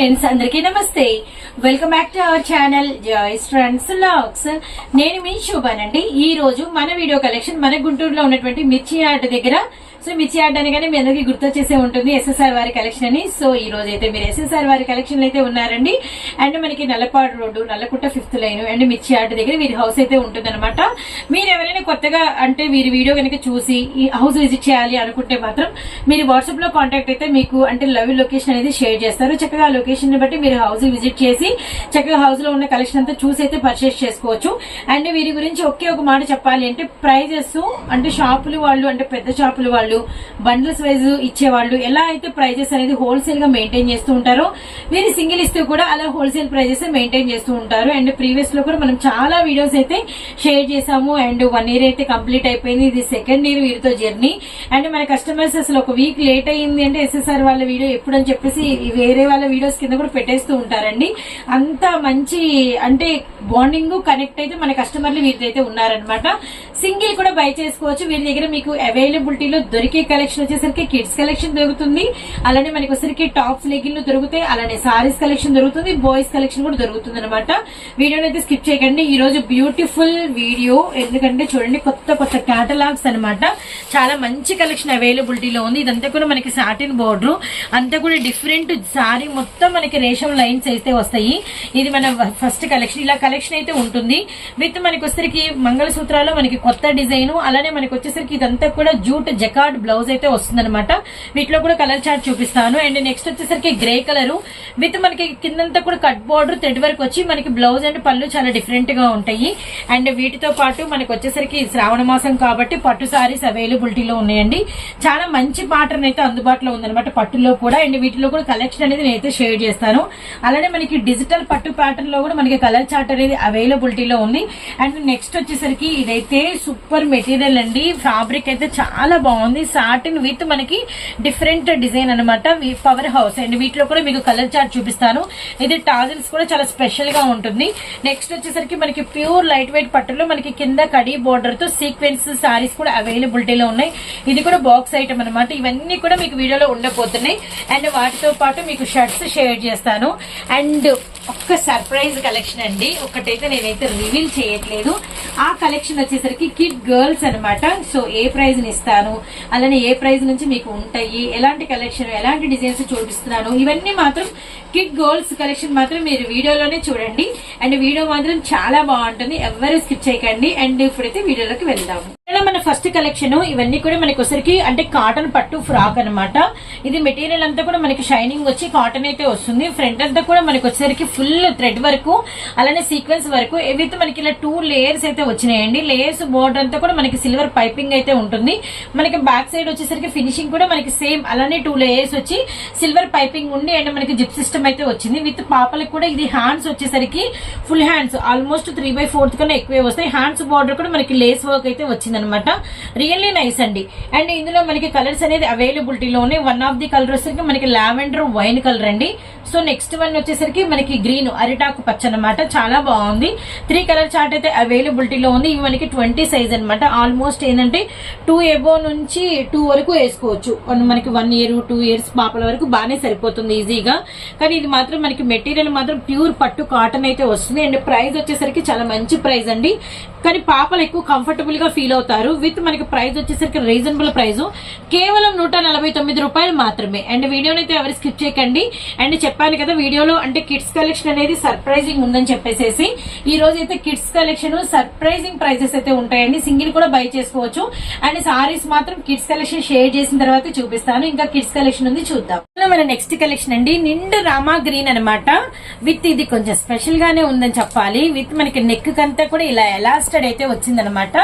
Friends అందరికీ నమస్తే. Welcome back to our channel joys trends vlogs. నేను మీ శోభానండి. ఈ రోజు మన వీడియో కలెక్షన్ మన గుంటూరులో ఉన్నటువంటి మిర్చి ఆర్ట్ దగ్గర. సో మిర్చి ఆర్ట్ అనగానే మీ అందరికి గుర్తొచ్చేసే ఉంటుంది ఎస్ఎస్ఆర్ వారి కలెక్షన్ అని. సో ఈ రోజు అయితే మీరు ఎస్ఎస్ఆర్ వారి కలెక్షన్ అయితే ఉన్నారండి. అండ్ మనకి Nallapadu road, Nallakunta 5th line and మిర్చి ఆర్ట్ దగ్గర వీరి హౌస్ అయితే ఉంటుంది అనమాట. మీరు ఎవరైనా కొత్తగా అంటే వీరి వీడియో కనుక చూసి ఈ హౌస్ విజిట్ చేయాలి అనుకుంటే మాత్రం మీరు వాట్సాప్ లో కాంటాక్ట్ అయితే మీకు అంటే లవ్ లొకేషన్ అనేది షేర్ చేస్తారు. చక్కగా ఆ లొకేషన్ ని బట్టి మీరు హౌస్ విజిట్ చేసి చక్కగా హౌస్ లో ఉన్న కలెక్షన్ అంతా చూసి అయితే పర్చేస్ చేసుకోవచ్చు. అండ్ వీరి గురించి ఒకే ఒక మాట చెప్పాలి అంటే ప్రైజెస్ అంటే షాపులు వాళ్ళు అంటే పెద్ద షాపులు వాళ్ళు బండిల్స్ వైజ్ ఇచ్చేవాళ్ళు ఎలా అయితే ప్రైజెస్ అనేది హోల్సేల్ గా మెయింటైన్ చేస్తూ ఉంటారో వీరి సింగిల్ ఇస్తూ కూడా అలా హోల్సేల్ ప్రైజెస్ మెయింటైన్ చేస్తూ ఉంటారు. అండ్ ప్రీవియస్ లో కూడా మనం చాలా వీడియోస్ అయితే షేర్ చేసాము. అండ్ 1 year అయితే కంప్లీట్ అయిపోయింది. ఇది 2nd year వీరితో జర్నీ. అండ్ మన కస్టమర్స్ అసలు ఒక వీక్ లేట్ అయింది అంటే ఎస్ఎస్ఆర్ వాళ్ళ వీడియో ఎప్పుడు అని చెప్పేసి వేరే వాళ్ళ వీడియోస్ కింద కూడా పెట్టేస్తూ ఉంటారండి. అంత మంచి అంటే బాండింగ్ కనెక్ట్ అయితే మన కస్టమర్లు వీరితో అయితే ఉన్నారనమాట. సింగిల్ కూడా బై చేసుకోవచ్చు. వీరి దగ్గర మీకు అవైలబిలిటీలో దొరికే కలెక్షన్ వచ్చేసరికి కిడ్స్ కలెక్షన్ దొరుకుతుంది, అలానే మనకి వచ్చేసరికి టాప్స్ లెగిన్లు దొరుకుతాయి, అలానే సారీస్ కలెక్షన్ దొరుకుతుంది, బాయ్స్ కలెక్షన్ కూడా దొరుకుతుంది అనమాట. వీడియోని అయితే స్కిప్ చేయకండి. ఈ రోజు బ్యూటిఫుల్ వీడియో ఎందుకంటే చూడండి కొత్త కొత్త కేటలాగ్స్ అనమాట. చాలా మంచి కలెక్షన్ అవైలబిలిటీలో ఉంది. ఇదంతా కూడా మనకి సాటిన్ బోర్డర్ అంతా కూడా డిఫరెంట్ సారీ మొత్తం మనకి రేషం లైన్స్ అయితే వస్తాయి. ఇది మన ఫస్ట్ కలెక్షన్. ఇలా కలెక్షన్ అయితే ఉంటుంది విత్ మనకి వచ్చేసరికి మంగళసూత్రాలు మనకి కొత్త డిజైన్, అలానే మనకి వచ్చేసరికి ఇదంతా కూడా జూట్ జకార్డ్ బ్లౌజ్ అయితే వస్తుంది అనమాట. వీటిలో కూడా కలర్ చార్ట్ చూపిస్తాను. అండ్ నెక్స్ట్ వచ్చేసరికి గ్రే కలర్ విత్ మనకి కిందంతా కూడా కట్ బోర్డర్ థ్రెడ్ వర్క్ వచ్చి మనకి బ్లౌజ్ అండ్ పళ్ళు చాలా డిఫరెంట్ గా ఉంటాయి. అండ్ వీటితో పాటు మనకి వచ్చేసరికి శ్రావణ మాసం కాబట్టి పట్టు సారీస్ అవైలబిలిటీలో ఉన్నాయండి. చాలా మంచి ప్యాటర్న్ అయితే అందుబాటులో ఉందన్నమాట పట్టులో కూడా. అండ్ వీటిలో కూడా కలెక్షన్ అనేది నేనైతే షేర్ చేస్తాను. అలానే మనకి డిజిటల్ పట్టు ప్యాటర్న్ లో కూడా మనకి కలర్ చార్ట్ అనేది అవైలబిలిటీలో ఉంది. అండ్ నెక్స్ట్ వచ్చేసరికి ఇదైతే సూపర్ మెటీరియల్ అండి. ఫ్యాబ్రిక్ అయితే చాలా బాగుంది. సాటిన్ విత్ మనకి డిఫరెంట్ డిజైన్ అనమాట. Power house. అండ్ వీటిలో కూడా మీకు కలర్ చార్ట్ చూపిస్తాను. ఇది టాజిల్స్ కూడా చాలా స్పెషల్ గా ఉంటుంది. నెక్స్ట్ వచ్చేసరికి మనకి ప్యూర్ లైట్ వెయిట్ పట్టులో మనకి కింద కడీ బోర్డర్ తో సీక్వెన్స్ సారీస్ కూడా అవైలబిలిటీలో ఉన్నాయి. ఇది కూడా బాక్స్ ఐటమ్ అనమాట. ఇవన్నీ కూడా మీకు వీడియోలో ఉండబోతున్నాయి. అండ్ వాటితో పాటు మీకు షర్ట్స్ షేర్ చేస్తాను. అండ్ ఒక్క సర్ప్రైజ్ కలెక్షన్ అండి. ఒకటైతే నేనైతే రివీల్ చేయట్లేదు. ఆ కలెక్షన్ వచ్చేసరికి కిడ్ గర్ల్స్ అనమాట. సో ఏ ప్రైజ్ ని ఇస్తాను, అలానే ఏ ప్రైజ్ నుంచి మీకు ఉంటాయి, ఎలాంటి కలెక్షన్ ఎలాంటి డిజైన్స్ చూపిస్తున్నాను, ఇవన్నీ మాత్రం కిడ్ గర్ల్స్ కలెక్షన్ మాత్రం మీరు వీడియోలోనే చూడండి. అండ్ వీడియో మాత్రం చాలా బాగుంటుంది, ఎవరు స్కిప్ చేయకండి. అండ్ ఇప్పుడైతే వీడియోలోకి వెళ్దాము. మన ఫస్ట్ కలెక్షన్ ఇవన్నీ కూడా మనకి వచ్చరికి అంటే కాటన్ పట్టు ఫ్రాక్ అనమాట. ఇది మెటీరియల్ అంతా కూడా మనకి షైనింగ్ వచ్చి కాటన్ అయితే వస్తుంది. ఫ్రంట్ అంతా కూడా మనకి వచ్చేసరికి ఫుల్ థ్రెడ్ వర్క్, అలానే సీక్వెన్స్ వర్క్ ఏవైతే మనకి ఇలా 2 లేయర్స్ అయితే వచ్చినాయండి. లేయర్స్ బోర్డర్ అంతా కూడా మనకి సిల్వర్ పైపింగ్ అయితే ఉంటుంది. మనకి బ్యాక్ సైడ్ వచ్చేసరికి ఫినిషింగ్ కూడా మనకి సేమ్ అలానే 2 లేయర్స్ వచ్చి సిల్వర్ పైపింగ్ ఉండి అండ్ మనకి జిప్ సిస్టమ్ అయితే వచ్చింది. విత్ పాపలకు కూడా ఇది హ్యాండ్స్ వచ్చేసరికి ఫుల్ హ్యాండ్స్ ఆల్మోస్ట్ 3/4 కన్నా ఎక్కువే వస్తాయి. హ్యాండ్స్ బోర్డర్ కూడా మనకి లేస్ వర్క్ అయితే వచ్చింది అనమాట. రియల్లీ నైస్ అండి. అండ్ ఇందులో మనకి కలర్స్ అనేది అవైలబిలిటీలో ఉన్నాయి. వన్ ఆఫ్ ది కలర్ వచ్చేసరికి మనకి లావెండర్ వైన్ కలర్ అండి. సో నెక్స్ట్ వన్ వచ్చేసరికి మనకి గ్రీన్ అరిటాకు పచ్చ అనమాట. చాలా బాగుంది. 3 కలర్ చార్ట్ అయితే అవైలబిలిటీలో ఉంది. ఇవి మనకి 20 సైజ్ అనమాట. ఆల్మోస్ట్ ఏంటంటే 2 ఎబో నుంచి 2 వరకు వేసుకోవచ్చు. మనకి 1 year 2 years పాపల వరకు బాగానే సరిపోతుంది ఈజీగా. కానీ ఇది మాత్రం మనకి మెటీరియల్ మాత్రం ప్యూర్ పట్టు కాటన్ అయితే వస్తుంది. అండ్ ప్రైస్ వచ్చేసరికి చాలా మంచి ప్రైస్ అండి. కానీ పాపలు ఎక్కువ కంఫర్టబుల్ గా ఫీల్ అవుతారు. విత్ మనకి ప్రైస్ వచ్చేసరికి రీజనబుల్ ప్రైస్ కేవలం 149 రూపాయలు మాత్రమే. అండ్ వీడియోని అయితే ఎవరు స్కిప్ చేయకండి. అండ్ చెప్పాను కదా వీడియోలో అంటే కిడ్స్ కలెక్షన్ అనేది సర్ప్రైజింగ్ ఉందని చెప్పేసి ఈ రోజు అయితే కిడ్స్ కలెక్షన్ సర్ప్రైజింగ్ ప్రైజెస్ అయితే ఉంటాయండి. సింగిల్ కూడా బై చేసుకోవచ్చు. అండ్ సారీస్ మాత్రం కిడ్స్ కలెక్షన్ షేర్ చేసిన తర్వాత చూపిస్తాను. ఇంకా కిడ్స్ కలెక్షన్ ఉంది చూద్దాం. మన నెక్స్ట్ కలెక్షన్ అండి నిండు రామా గ్రీన్ అనమాట. విత్ ఇది కొంచెం స్పెషల్ గానే ఉందని చెప్పాలి. విత్ మనకి నెక్ కంతా కూడా ఇలా ఎలాస్టెడ్ అయితే వచ్చిందనమాట.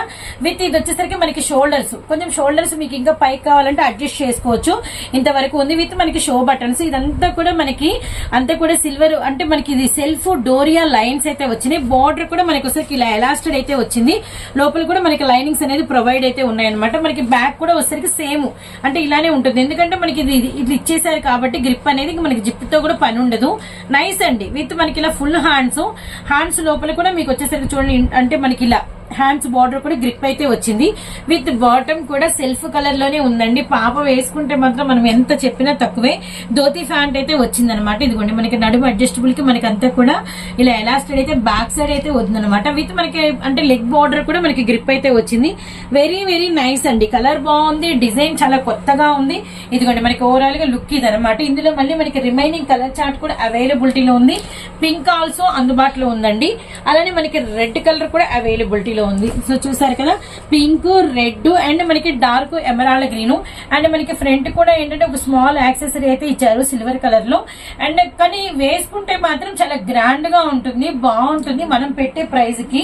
విత్ ఇది వచ్చేసరికి మనకి షోల్డర్స్ కొంచెం షోల్డర్స్ మీకు ఇంకా పైకి కావాలంటే అడ్జస్ట్ చేసుకోవచ్చు. ఇంతవరకు ఉంది. విత్ మనకి షో బటన్స్ ఇదంతా కూడా మనకి అంతా కూడా సిల్వర్ అంటే మనకి ఇది సెల్ఫ్ డోరియా లైన్స్ అయితే వచ్చినాయి. బార్డర్ కూడా మనకి వచ్చేసరికి ఇలా ఎలాస్టెడ్ అయితే వచ్చింది. లోపల కూడా మనకి లైనింగ్స్ అనేది ప్రొవైడ్ అయితే ఉన్నాయన్నమాట. మనకి బ్యాక్ కూడా వచ్చేసరికి సేమ్ అంటే ఇలానే ఉంటుంది. ఎందుకంటే మనకి ఇది ఇచ్చేసారు కాబట్టి గ్రిప్ అనేది మనకి జిప్ తో కూడా పని ఉండదు. నైస్ అండి. విత్ మనకి ఇలా ఫుల్ హ్యాండ్స్ లోపల కూడా మీకు వచ్చేసరికి చూడండి అంటే మనకి ఇలా హ్యాండ్స్ బార్డర్ కూడా గ్రిప్ అయితే వచ్చింది. విత్ బాటమ్ కూడా సెల్ఫ్ కలర్ లోనే ఉందండి. పాప వేసుకుంటే మాత్రం మనం ఎంత చెప్పినా తక్కువే. ధోతి ప్యాంట్ అయితే వచ్చింది అనమాట. ఇదిగోండి మనకి నడుము అడ్జస్టబుల్ కి మనకి అంతా కూడా ఇలా ఎలాస్టిక్ అయితే బ్యాక్ సైడ్ అయితే వస్తుందన్నమాట. విత్ మనకి అంటే లెగ్ బార్డర్ కూడా మనకి గ్రిప్ అయితే వచ్చింది. వెరీ వెరీ నైస్ అండి. కలర్ బాగుంది, డిజైన్ చాలా కొత్తగా ఉంది. ఇదిగోండి మనకి ఓవరాల్ గా లుక్ ఇది అనమాట. ఇందులో మళ్ళీ మనకి రిమైనింగ్ కలర్ చార్ట్ కూడా అవైలబిలిటీలో ఉంది. పింక్ ఆల్సో అందుబాటులో ఉందండి. అలానే మనకి రెడ్ కలర్ కూడా అవైలబిలిటీలో ఉంది. సో చూసారు కదా, పింక్, రెడ్ అండ్ మనకి డార్క్ ఎమరాల్డ్ గ్రీన్ అండ్ మనకి ఫ్రంట్ కూడా ఏంటంటే ఒక స్మాల్ యాక్సెసరీ అయితే ఇచ్చారు సిల్వర్ కలర్ లో. అండ్ కానీ వేసుకుంటే మాత్రం చాలా గ్రాండ్ గా ఉంటుంది, బాగుంటుంది మనం పెట్టే ప్రైస్ కి.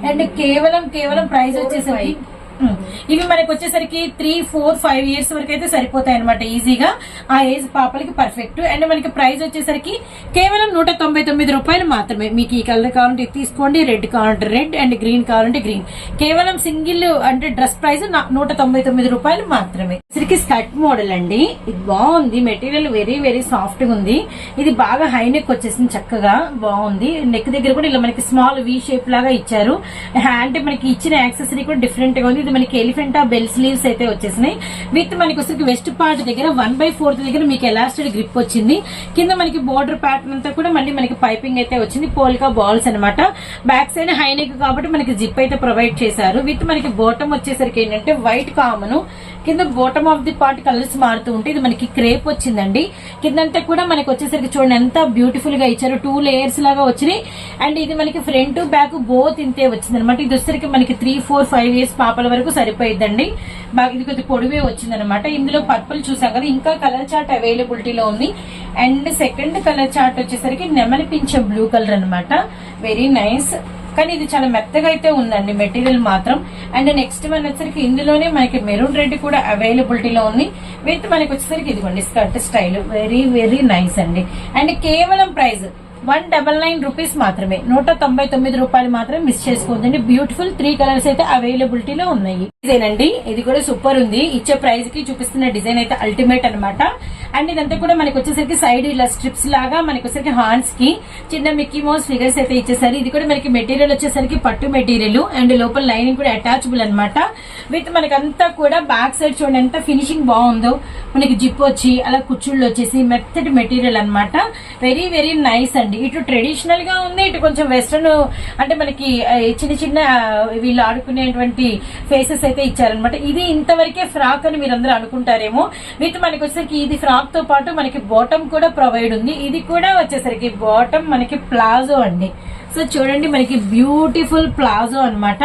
అండ్ కేవలం ప్రైస్ వచ్చేసరికి ఇవి మనకి వచ్చేసరికి 3, 4, 5 ఇయర్స్ వరకు అయితే సరిపోతాయి అనమాట ఈజీగా. ఆ ఏజ్ పాపలకి పర్ఫెక్ట్. అండ్ మనకి ప్రైస్ వచ్చేసరికి కేవలం 199 రూపాయలు మాత్రమే. మీకు ఈ కలర్ కావాలంటే తీసుకోండి, రెడ్ కావాలంటే రెడ్ అండ్ గ్రీన్ కావాలంటే గ్రీన్. కేవలం సింగిల్ అంటే డ్రెస్ ప్రైస్ 199 రూపాయలు మాత్రమే. స్కర్ట్ మోడల్ అండి. ఇది బాగుంది, మెటీరియల్ వెరీ వెరీ సాఫ్ట్ గా ఉంది. ఇది బాగా హై నెక్ వచ్చేసింది, చక్కగా బాగుంది. నెక్ దగ్గర కూడా ఇలా మనకి స్మాల్ వి షేప్ లాగా ఇచ్చారు. హ్యాండ్ మనకి ఇచ్చిన యాక్సెసరీ కూడా డిఫరెంట్ గా ఉంది. మనకి ఎలిఫెంటా బెల్ స్లీవ్స్ అయితే వచ్చేసినాయి. విత్ మనకి వచ్చేసరికి వెస్ట్ పార్ట్ దగ్గర 1/4 దగ్గర మీకు ఎలాస్టిక్ గ్రిప్ వచ్చింది. కింద మనకి బోర్డర్ ప్యాటర్న్ అంతా కూడా మళ్ళీ మనకి పైపింగ్ అయితే వచ్చింది. పోల్కా బాల్స్ అనమాట. బ్యాక్ సైడ్ హై నెక్ కాబట్టి మనకి జిప్ అయితే ప్రొవైడ్ చేశారు. విత్ మనకి బాటమ్ వచ్చేసరికి ఏంటంటే వైట్ కామన్, కింద bottom of the part colours మారుతూ ఉంటే ఇది మనకి క్రేప్ వచ్చిందండి. కిందంతా కూడా మనకి వచ్చేసరికి చూడండి ఎంత బ్యూటిఫుల్ గా ఇచ్చారు. 2 లేయర్స్ లాగా వచ్చినాయి. అండ్ ఇది మనకి ఫ్రంట్ బ్యాక్ బోత్ ఇంతే వచ్చింది అనమాట. ఇది వచ్చేసరికి మనకి 3, 4, 5 ఇయర్స్ పాపల వరకు సరిపోయిద్దండి. బాగా ఇది కొద్దిగా పొడివే వచ్చింది అనమాట. ఇందులో పర్పుల్ చూసాం కదా, ఇంకా కలర్ చార్ట్ అవైలబిలిటీలో ఉంది. అండ్ సెకండ్ కలర్ చార్ట్ వచ్చేసరికి నెమలి పింఛ బ్లూ కలర్ అనమాట. Very nice. కానీ ఇది చాలా మెత్తగా అయితే ఉందండి మెటీరియల్ మాత్రం. అండ్ నెక్స్ట్ వన్ వచ్చేసరికి ఇందులోనే మనకి మెరూన్ రెడ్ కూడా అవైలబిలిటీలో ఉంది. విత్ మనకి వచ్చేసరికి ఇదిగోండి skirt style very very nice అండి. అండ్ కేవలం ప్రైస్ 199 రూపీస్ మాత్రమే. 199 రూపాయలు మాత్రమే. మిస్ చేసుకోవద్దండి. బ్యూటిఫుల్ 3 కలర్స్ అయితే అవైలబిలిటీలో ఉన్నాయి. డిజైన్ అండి, ఇది కూడా సూపర్ ఉంది. ఇచ్చే ప్రైస్ కి చూపిస్తున్న డిజైన్ అయితే అల్టిమేట్ అనమాట. అండ్ ఇదంతా కూడా మనకి వచ్చేసరికి సైడ్ ఇలా స్ట్రిప్స్ లాగా మనకి వచ్చేసరికి హ్యాండ్స్ కి చిన్న మిక్కీ మౌస్ ఫిగర్స్ అయితే ఇచ్చేసారు. ఇది కూడా మనకి మెటీరియల్ వచ్చేసరికి పట్టు మెటీరియల్ అండ్ లోపల లైనింగ్ కూడా అటాచబుల్ అనమాట. విత్ మనకంతా కూడా బ్యాక్ సైడ్ చూడండి ఎంత ఫినిషింగ్ బాగుందో. మనకి జిప్ వచ్చి అలా కుచ్చుళ్ళు వచ్చేసి మెత్తటి మెటీరియల్ అనమాట. వెరీ వెరీ నైస్ అండి. ఇటు ట్రెడిషనల్ గా ఉంది, ఇటు కొంచెం వెస్టర్న్ అంటే మనకి చిన్న చిన్న వీళ్ళు ఆడుకునేటువంటి ఫేసెస్ అయితే ఇచ్చారనమాట. ఇది ఇంతవరకే ఫ్రాక్ అని మీరు అందరూ అనుకుంటారేమో. విత్ మనకి వచ్చేసరికి ఇది ఫ్రాక్ తో పాటు మనకి బాటమ్ కూడా ప్రొవైడ్ ఉంది. ఇది కూడా వచ్చేసరికి బాటమ్ మనకి ప్లాజో అండి. సో చూడండి మనకి బ్యూటిఫుల్ ప్లాజో అనమాట.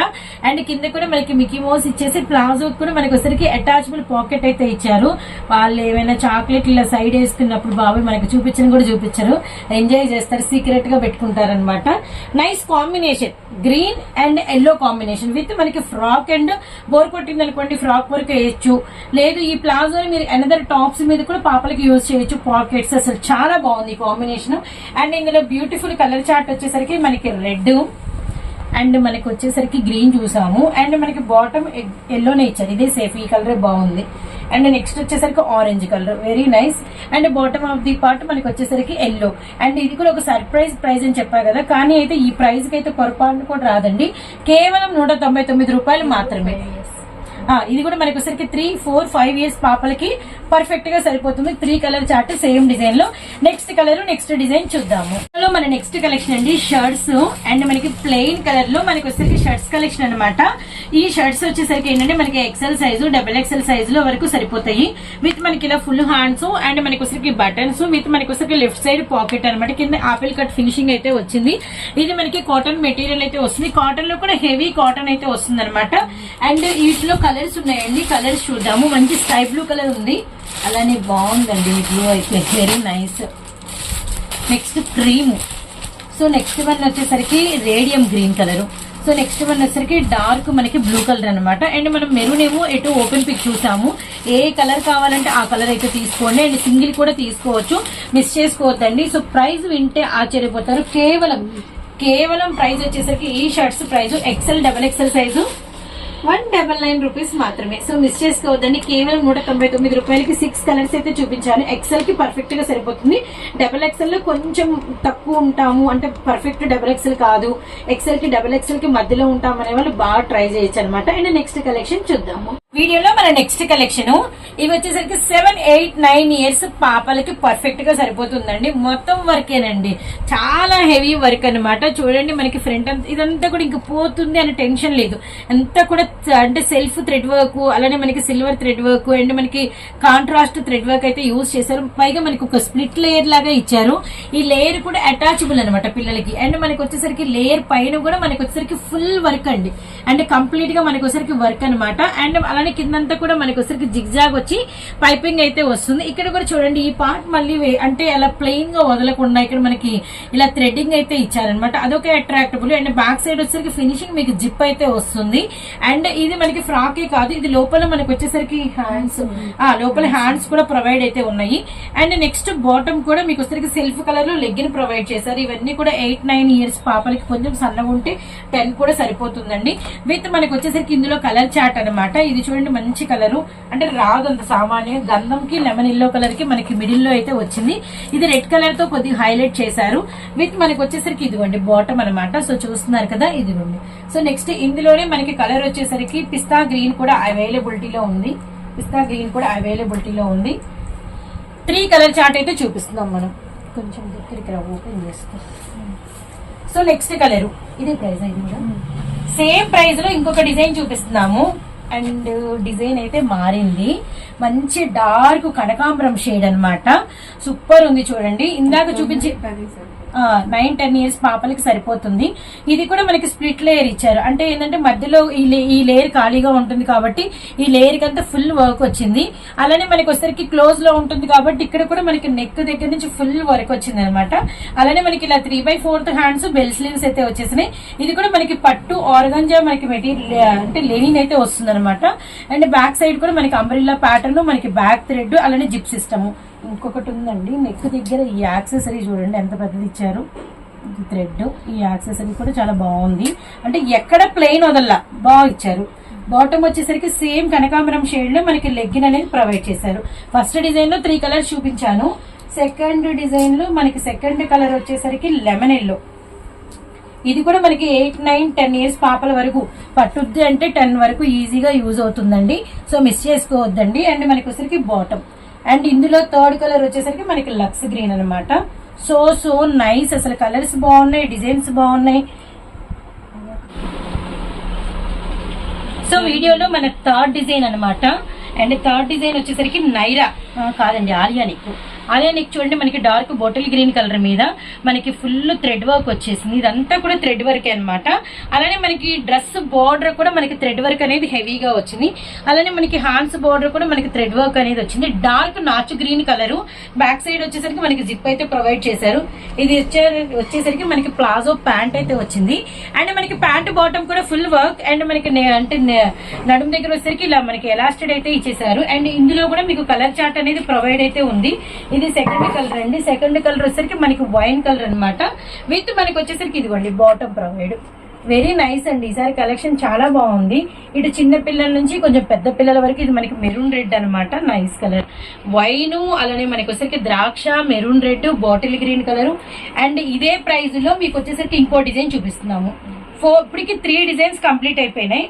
అండ్ కింద కూడా మనకి మిక్కీ మౌస్ ఇచ్చేసి ప్లాజో కూడా మనకి వచ్చరికి అటాచబుల్ పాకెట్ అయితే ఇచ్చారు. వాళ్ళు ఏమైనా చాక్లెట్ ఇలా సైడ్ వేసుకున్నప్పుడు బాబాయ్ మనకి చూపించని కూడా చూపించారు, ఎంజాయ్ చేస్తారు, సీక్రెట్ గా పెట్టుకుంటారనమాట. Nice combination, green and yellow combination. With మనకి ఫ్రాక్ అండ్ బోర్ కొట్టింది అనుకోండి ఫ్రాక్ వరకు వేయచ్చు. లేదు ఈ ప్లాజోని మీరు అనదర్ టాప్స్ మీద కూడా పాపలకి యూజ్ చేయొచ్చు, పాకెట్స్. అసలు చాలా బాగుంది ఈ కాంబినేషన్. అండ్ ఇందులో బ్యూటిఫుల్ కలర్ చార్ట్ వచ్చేసరికి మనకి రెడ్ అండ్ మనకి వచ్చేసరికి గ్రీన్ చూసాము. అండ్ మనకి బాటమ్ ఎల్లోనే ఇచ్చారు. ఇదే సేఫ్, ఈ కలర్ బాగుంది. అండ్ నెక్స్ట్ వచ్చేసరికి orange colour very nice. And bottom of the part మనకి వచ్చేసరికి ఎల్లో. అండ్ ఇది కూడా ఒక సర్ప్రైజ్ ప్రైజ్ అని చెప్పా కదా, కానీ అయితే ఈ ప్రైజ్ కి అయితే పొరపాటు కూడా రాదండి. కేవలం 199 రూపాయలు మాత్రమే. ఇది కూడా మనకి వచ్చరికి 3, 4, 5 ఇయర్స్ పాపలకి పర్ఫెక్ట్ గా సరిపోతుంది. 3 కలర్ చార్ట్ సేమ్ డిజైన్ లో. నెక్స్ట్ కలర్ నెక్స్ట్ డిజైన్ చూద్దాము. మన నెక్స్ట్ కలెక్షన్ అండి షర్ట్స్. అండ్ మనకి ప్లెయిన్ కలర్ లో మనకి వచ్చరికి షర్ట్స్ కలెక్షన్ అనమాట. ఈ షర్ట్స్ వచ్చేసరికి ఏంటంటే మనకి ఎక్సెల్ సైజు, XXL సైజు లో వరకు సరిపోతాయి. విత్ మనకి ఇలా ఫుల్ హ్యాండ్స్ అండ్ మనకి వచ్చరికి బటన్స్. విత్ మనకి వచ్చరికి లెఫ్ట్ సైడ్ పాకెట్ అనమాట. కింద ఆపిల్ కట్ ఫినిషింగ్ అయితే వచ్చింది. ఇది మనకి కాటన్ మెటీరియల్ అయితే వస్తుంది. కాటన్ లో కూడా హెవీ కాటన్ అయితే వస్తుంది అనమాట. అండ్ వీటిలో కలర్స్ ఉన్నాయండి, కలర్స్ చూద్దాము. మంచి స్కై బ్లూ కలర్ ఉంది, అలానే బాగుందండి బ్లూ అయితే very nice. Next cream. So next one వచ్చేసరికి radium green colour. So next one వచ్చేసరికి డార్క్ మనకి బ్లూ కలర్ అనమాట. అండ్ మనం మెరూన్ ఏమో ఎటు ఓపెన్ పిక్ చూసాము. ఏ కలర్ కావాలంటే ఆ కలర్ అయితే తీసుకోండి. అండ్ సింగిల్ కూడా తీసుకోవచ్చు, మిస్ చేసుకోవద్దండి. సో ప్రైస్ వింటే ఆశ్చర్యపోతారు. కేవలం ప్రైస్ వచ్చేసరికి ఈ shirts price XL, XXL size 199 rupees మాత్రమే. సో మిస్ చేసుకోవద్దండి. కేవలం 199 రూపాయలకి 6 కలర్స్ అయితే చూపించాను. ఎక్సెల్ కి పర్ఫెక్ట్ గా సరిపోతుంది. డబుల్ ఎక్సెల్ లో కొంచెం తక్కువ ఉంటాము అంటే పర్ఫెక్ట్ డబుల్ ఎక్సెల్ కాదు, ఎక్సెల్ కి డబుల్ ఎక్సెల్ కి మధ్యలో ఉంటాం అనే వాళ్ళు బాగా ట్రై చేయొచ్చు అనమాట. అండ్ నెక్స్ట్ కలెక్షన్ చూద్దాము. వీడియోలో మన నెక్స్ట్ కలెక్షన్ ఇవి వచ్చేసరికి 7, 8, 9 ఇయర్స్ పాపలకి పర్ఫెక్ట్ గా సరిపోతుందండి. మొత్తం వర్కేనండి, చాలా హెవీ వర్క్ అనమాట. చూడండి మనకి ఫ్రంట్ అంతా ఇదంతా కూడా ఇంక పోతుంది అనే టెన్షన్ లేదు. అంతా కూడా అంటే సెల్ఫ్ థ్రెడ్ వర్క్, అలానే మనకి సిల్వర్ థ్రెడ్ వర్క్ అండ్ మనకి కాంట్రాస్ట్ థ్రెడ్ వర్క్ అయితే యూజ్ చేశారు. పైగా మనకి ఒక స్ప్లిట్ లేయర్ లాగా ఇచ్చారు. ఈ లేయర్ కూడా అటాచబుల్ అనమాట పిల్లలకి. అండ్ మనకి వచ్చేసరికి లేయర్ పైన కూడా మనకి వచ్చేసరికి ఫుల్ వర్క్ అండి. అండ్ కంప్లీట్ గా మనకి వచ్చేసరికి వర్క్ అనమాట. అండ్ అలానే కిందంతా కూడా మనకి వచ్చేసరికి జిగ్జాగ్ వచ్చి పైపింగ్ అయితే వస్తుంది. ఇక్కడ కూడా చూడండి ఈ పార్ట్ మళ్ళీ అంటే అలా ప్లెయిన్ గా వదలకుండా ఇక్కడ మనకి ఇలా థ్రెడ్డింగ్ అయితే ఇచ్చారనమాట. అదొక అట్రాక్టబుల్. అండ్ బ్యాక్ సైడ్ వచ్చేసరికి ఫినిషింగ్ మీకు జిప్ అయితే వస్తుంది. అండ్ ఇది మనకి ఫ్రాకే కాదు, ఇది లోపల మనకి వచ్చేసరికి హ్యాండ్స్, లోపల హ్యాండ్స్ కూడా ప్రొవైడ్ అయితే ఉన్నాయి. అండ్ నెక్స్ట్ బాటమ్ కూడా మీకు వచ్చేసరికి సెల్ఫ్ కలర్ లో లెగ్గిన్ ప్రొవైడ్ చేశారు. ఇవన్నీ కూడా 8, 9 ఇయర్స్ పాపలకి కొంచెం సన్నగా ఉంటే 10 కూడా సరిపోతుందండి. విత్ మనకి వచ్చేసరికి ఇందులో కలర్ చాట్ అనమాట. ఇది చూడండి మంచి కలరు, అంటే రాదు అంత సామాన్య గంధంకి లెమన్ ఎల్లో కలర్ కి మనకి మిడిల్ లో అయితే వచ్చింది. ఇది రెడ్ కలర్ తో కొద్దిగా హైలైట్ చేశారు. విత్ మనకి వచ్చేసరికి ఇదిగోండి బాటమ్ అనమాట. సో చూస్తున్నారు కదా ఇదిగోండి. సో నెక్స్ట్ ఇందులోనే మనకి కలర్ వచ్చేసరికి పిస్తా గ్రీన్ కూడా అవైలబిలిటీలో ఉంది. పిస్తా గ్రీన్ కూడా అవైలబిలిటీలో ఉంది. 3 కలర్ చార్ట్ అయితే చూపిస్తున్నాం మనం. కొంచెం దగ్గరికి ఓపెన్ చేస్తాం. సో నెక్స్ట్ కలర్ ఇది ప్రైస్ ఇది కూడా సేమ్ ప్రైస్ లో ఇంకొక డిజైన్ చూపిస్తున్నాము. అండ్ డిజైన్ అయితే మారింది. మంచి డార్క్ కనకాంబరం షేడ్ అన్నమాట. సూపర్ ఉంది చూడండి. ఇందాక చూపించి 9, 10 ఇయర్స్ పాపలకి సరిపోతుంది. ఇది కూడా మనకి స్ప్లిట్ లేయర్ ఇచ్చారు. అంటే ఏంటంటే మధ్యలో ఈ లేయర్ ఖాళీగా ఉంటుంది కాబట్టి ఈ లేయర్ కి అంతా ఫుల్ వర్క్ వచ్చింది. అలానే మనకి వచ్చేసరికి క్లోజ్ లో ఉంటుంది కాబట్టి ఇక్కడ కూడా మనకి నెక్ దగ్గర నుంచి ఫుల్ వర్క్ వచ్చింది అనమాట. అలానే మనకి ఇలా 3/4 హ్యాండ్స్ బెల్ స్లీవ్స్ అయితే వచ్చేసినాయి. ఇది కూడా మనకి పట్టు ఆర్గంజా మనకి మెటీరియల్ అంటే లెనిన్ అయితే వస్తుంది అనమాట. అండ్ బ్యాక్ సైడ్ కూడా మనకి అంబ్రిల్లా ప్యాటర్న్, మనకి బ్యాక్ థ్రెడ్, అలానే జిప్ సిస్టమ్. ఇంకొకటి ఉందండి నెక్ దగ్గర ఈ యాక్సెసరీ చూడండి ఎంత పెద్దది ఇచ్చారు. థ్రెడ్ ఈ యాక్సెసరీ కూడా చాలా బాగుంది. అంటే ఎక్కడ ప్లెయిన్ వదల్లా బాగా ఇచ్చారు. బాటమ్ వచ్చేసరికి సేమ్ కనకాంబరం షేడ్ లో మనకి లెగ్గిన్ అనేది ప్రొవైడ్ చేశారు. ఫస్ట్ డిజైన్ లో 3 కలర్స్ చూపించాను. సెకండ్ డిజైన్ లో మనకి సెకండ్ కలర్ వచ్చేసరికి లెమన్ ఎల్లో. ఇది కూడా మనకి 8, 9, 10 ఇయర్స్ పాపల వరకు పట్టుద్ది అంటే 10 వరకు ఈజీగా యూజ్ అవుతుందండి. సో మిస్ చేసుకోవద్దండి. అండ్ మనకి వచ్చేసరికి బాటమ్. అండ్ ఇందులో థర్డ్ కలర్ వచ్చేసరికి మనకి లక్స్ గ్రీన్ అనమాట. So nice. అసలు కలర్స్ బాగున్నాయి, డిజైన్స్ బాగున్నాయి. సో వీడియోలో మన థర్డ్ డిజైన్ అనమాట. అండ్ థర్డ్ డిజైన్ వచ్చేసరికి నైరా కాదండి ఆలియా నెక్. అదే నెక్ చూడండి మనకి డార్క్ బాటిల్ గ్రీన్ కలర్ మీద మనకి ఫుల్ థ్రెడ్ వర్క్ వచ్చేసింది. ఇదంతా కూడా థ్రెడ్ వర్క్ అనమాట. అలానే మనకి డ్రెస్ బార్డర్ కూడా మనకి థ్రెడ్ వర్క్ అనేది హెవీగా వచ్చింది. అలానే మనకి హ్యాండ్స్ బార్డర్ కూడా మనకి థ్రెడ్ వర్క్ అనేది వచ్చింది. డార్క్ నాచు గ్రీన్ కలర్. బ్యాక్ సైడ్ వచ్చేసరికి మనకి జిప్ అయితే ప్రొవైడ్ చేశారు. ఇది వచ్చేసరికి మనకి ప్లాజో ప్యాంట్ అయితే వచ్చింది. అండ్ మనకి ప్యాంట్ బాటమ్ కూడా ఫుల్ వర్క్. అండ్ మనకి అంటే నడుము దగ్గర వచ్చేసరికి ఇలా మనకి ఎలాస్టెడ్ అయితే ఇచ్చేసారు. అండ్ ఇందులో కూడా మీకు కలర్ చార్ట్ అనేది ప్రొవైడ్ అయితే ఉంది. ఇది సెకండ్ కలర్ అండి. సెకండ్ కలర్ వచ్చేసరికి మనకి వైన్ కలర్ అనమాట. విత్ మనకి వచ్చేసరికి ఇదిగోండి బాటమ్ ప్రొవైడ్. వెరీ నైస్ అండి. ఈసారి కలెక్షన్ చాలా బాగుంది. ఇటు చిన్న పిల్లల నుంచి కొంచెం పెద్ద పిల్లల వరకు ఇది మనకి మెరూన్ రెడ్ అనమాట. Nice colour wine. అలానే మనకి వచ్చేసరికి ద్రాక్ష, maroon red, bottle green colour. And ఇదే ప్రైస్ లో మీకు వచ్చేసరికి ఇంకో డిజైన్ చూపిస్తున్నాము. ఇప్పటికి 3 డిజైన్స్ కంప్లీట్ అయిపోయినాయి.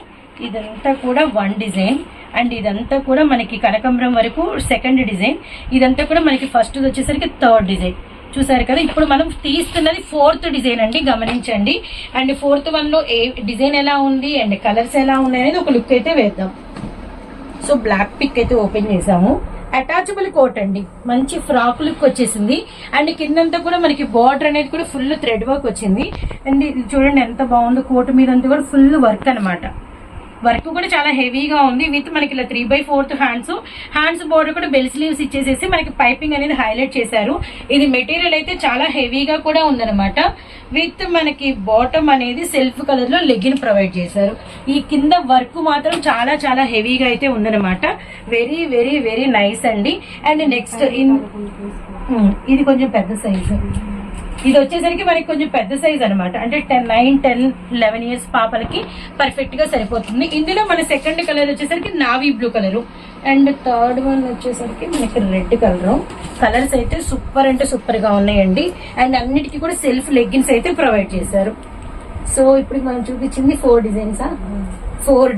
ఇదంతా కూడా 1 డిజైన్. అండ్ ఇదంతా కూడా మనకి కనకాంబరం వరకు సెకండ్ డిజైన్. ఇదంతా కూడా మనకి ఫస్ట్ వచ్చేసరికి థర్డ్ డిజైన్. చూసారు కదా. ఇప్పుడు మనం తీస్తున్నది 4th డిజైన్ అండి, గమనించండి. అండ్ 4th వన్ లో ఏ డిజైన్ ఎలా ఉంది అండ్ కలర్స్ ఎలా ఉన్నాయి అనేది ఒక లుక్ అయితే వేద్దాం. సో బ్లాక్ పిక్ అయితే ఓపెన్ చేసాము. అటాచబుల్ కోట్ అండి, మంచి ఫ్రాక్ లుక్ వచ్చేసింది. అండ్ కిందంతా కూడా మనకి బార్డర్ అనేది కూడా ఫుల్ థ్రెడ్ వర్క్ వచ్చింది. అండ్ ఇది చూడండి ఎంత బాగుందో. కోట్ మీద అంతా కూడా ఫుల్ వర్క్ అనమాట. వర్క్ కూడా చాలా హెవీగా ఉంది. విత్ మనకి ఇలా 3/4 హ్యాండ్స్ బోర్డర్ కూడా బెల్ స్లీవ్స్ ఇచ్చేసేసి మనకి పైపింగ్ అనేది హైలైట్ చేశారు. ఇది మెటీరియల్ అయితే చాలా హెవీగా కూడా ఉందన్నమాట. విత్ మనకి బాటమ్ అనేది సెల్ఫ్ కలర్ లో లెగ్గిన్ ప్రొవైడ్ చేశారు. ఈ కింద వర్క్ మాత్రం చాలా చాలా హెవీగా అయితే ఉందన్నమాట. వెరీ వెరీ వెరీ నైస్ అండి. అండ్ నెక్స్ట్ ఇది కొంచెం పెద్ద సైజు. ఇది వచ్చేసరికి మనకి కొంచెం పెద్ద సైజ్ అనమాట, అంటే 9, 10, 11 ఇయర్స్ పాపలకి పర్ఫెక్ట్ గా సరిపోతుంది. ఇందులో మన సెకండ్ కలర్ వచ్చేసరికి navy blue colour and third one వచ్చేసరికి మనకి రెడ్ కలర్. కలర్స్ అయితే సూపర్ అంటే సూపర్ గా ఉన్నాయండి. అండ్ అన్నిటికీ కూడా సెల్ఫ్ లెగ్గిన్స్ అయితే ప్రొవైడ్ చేశారు. సో ఇప్పుడు మనం చూపించింది 4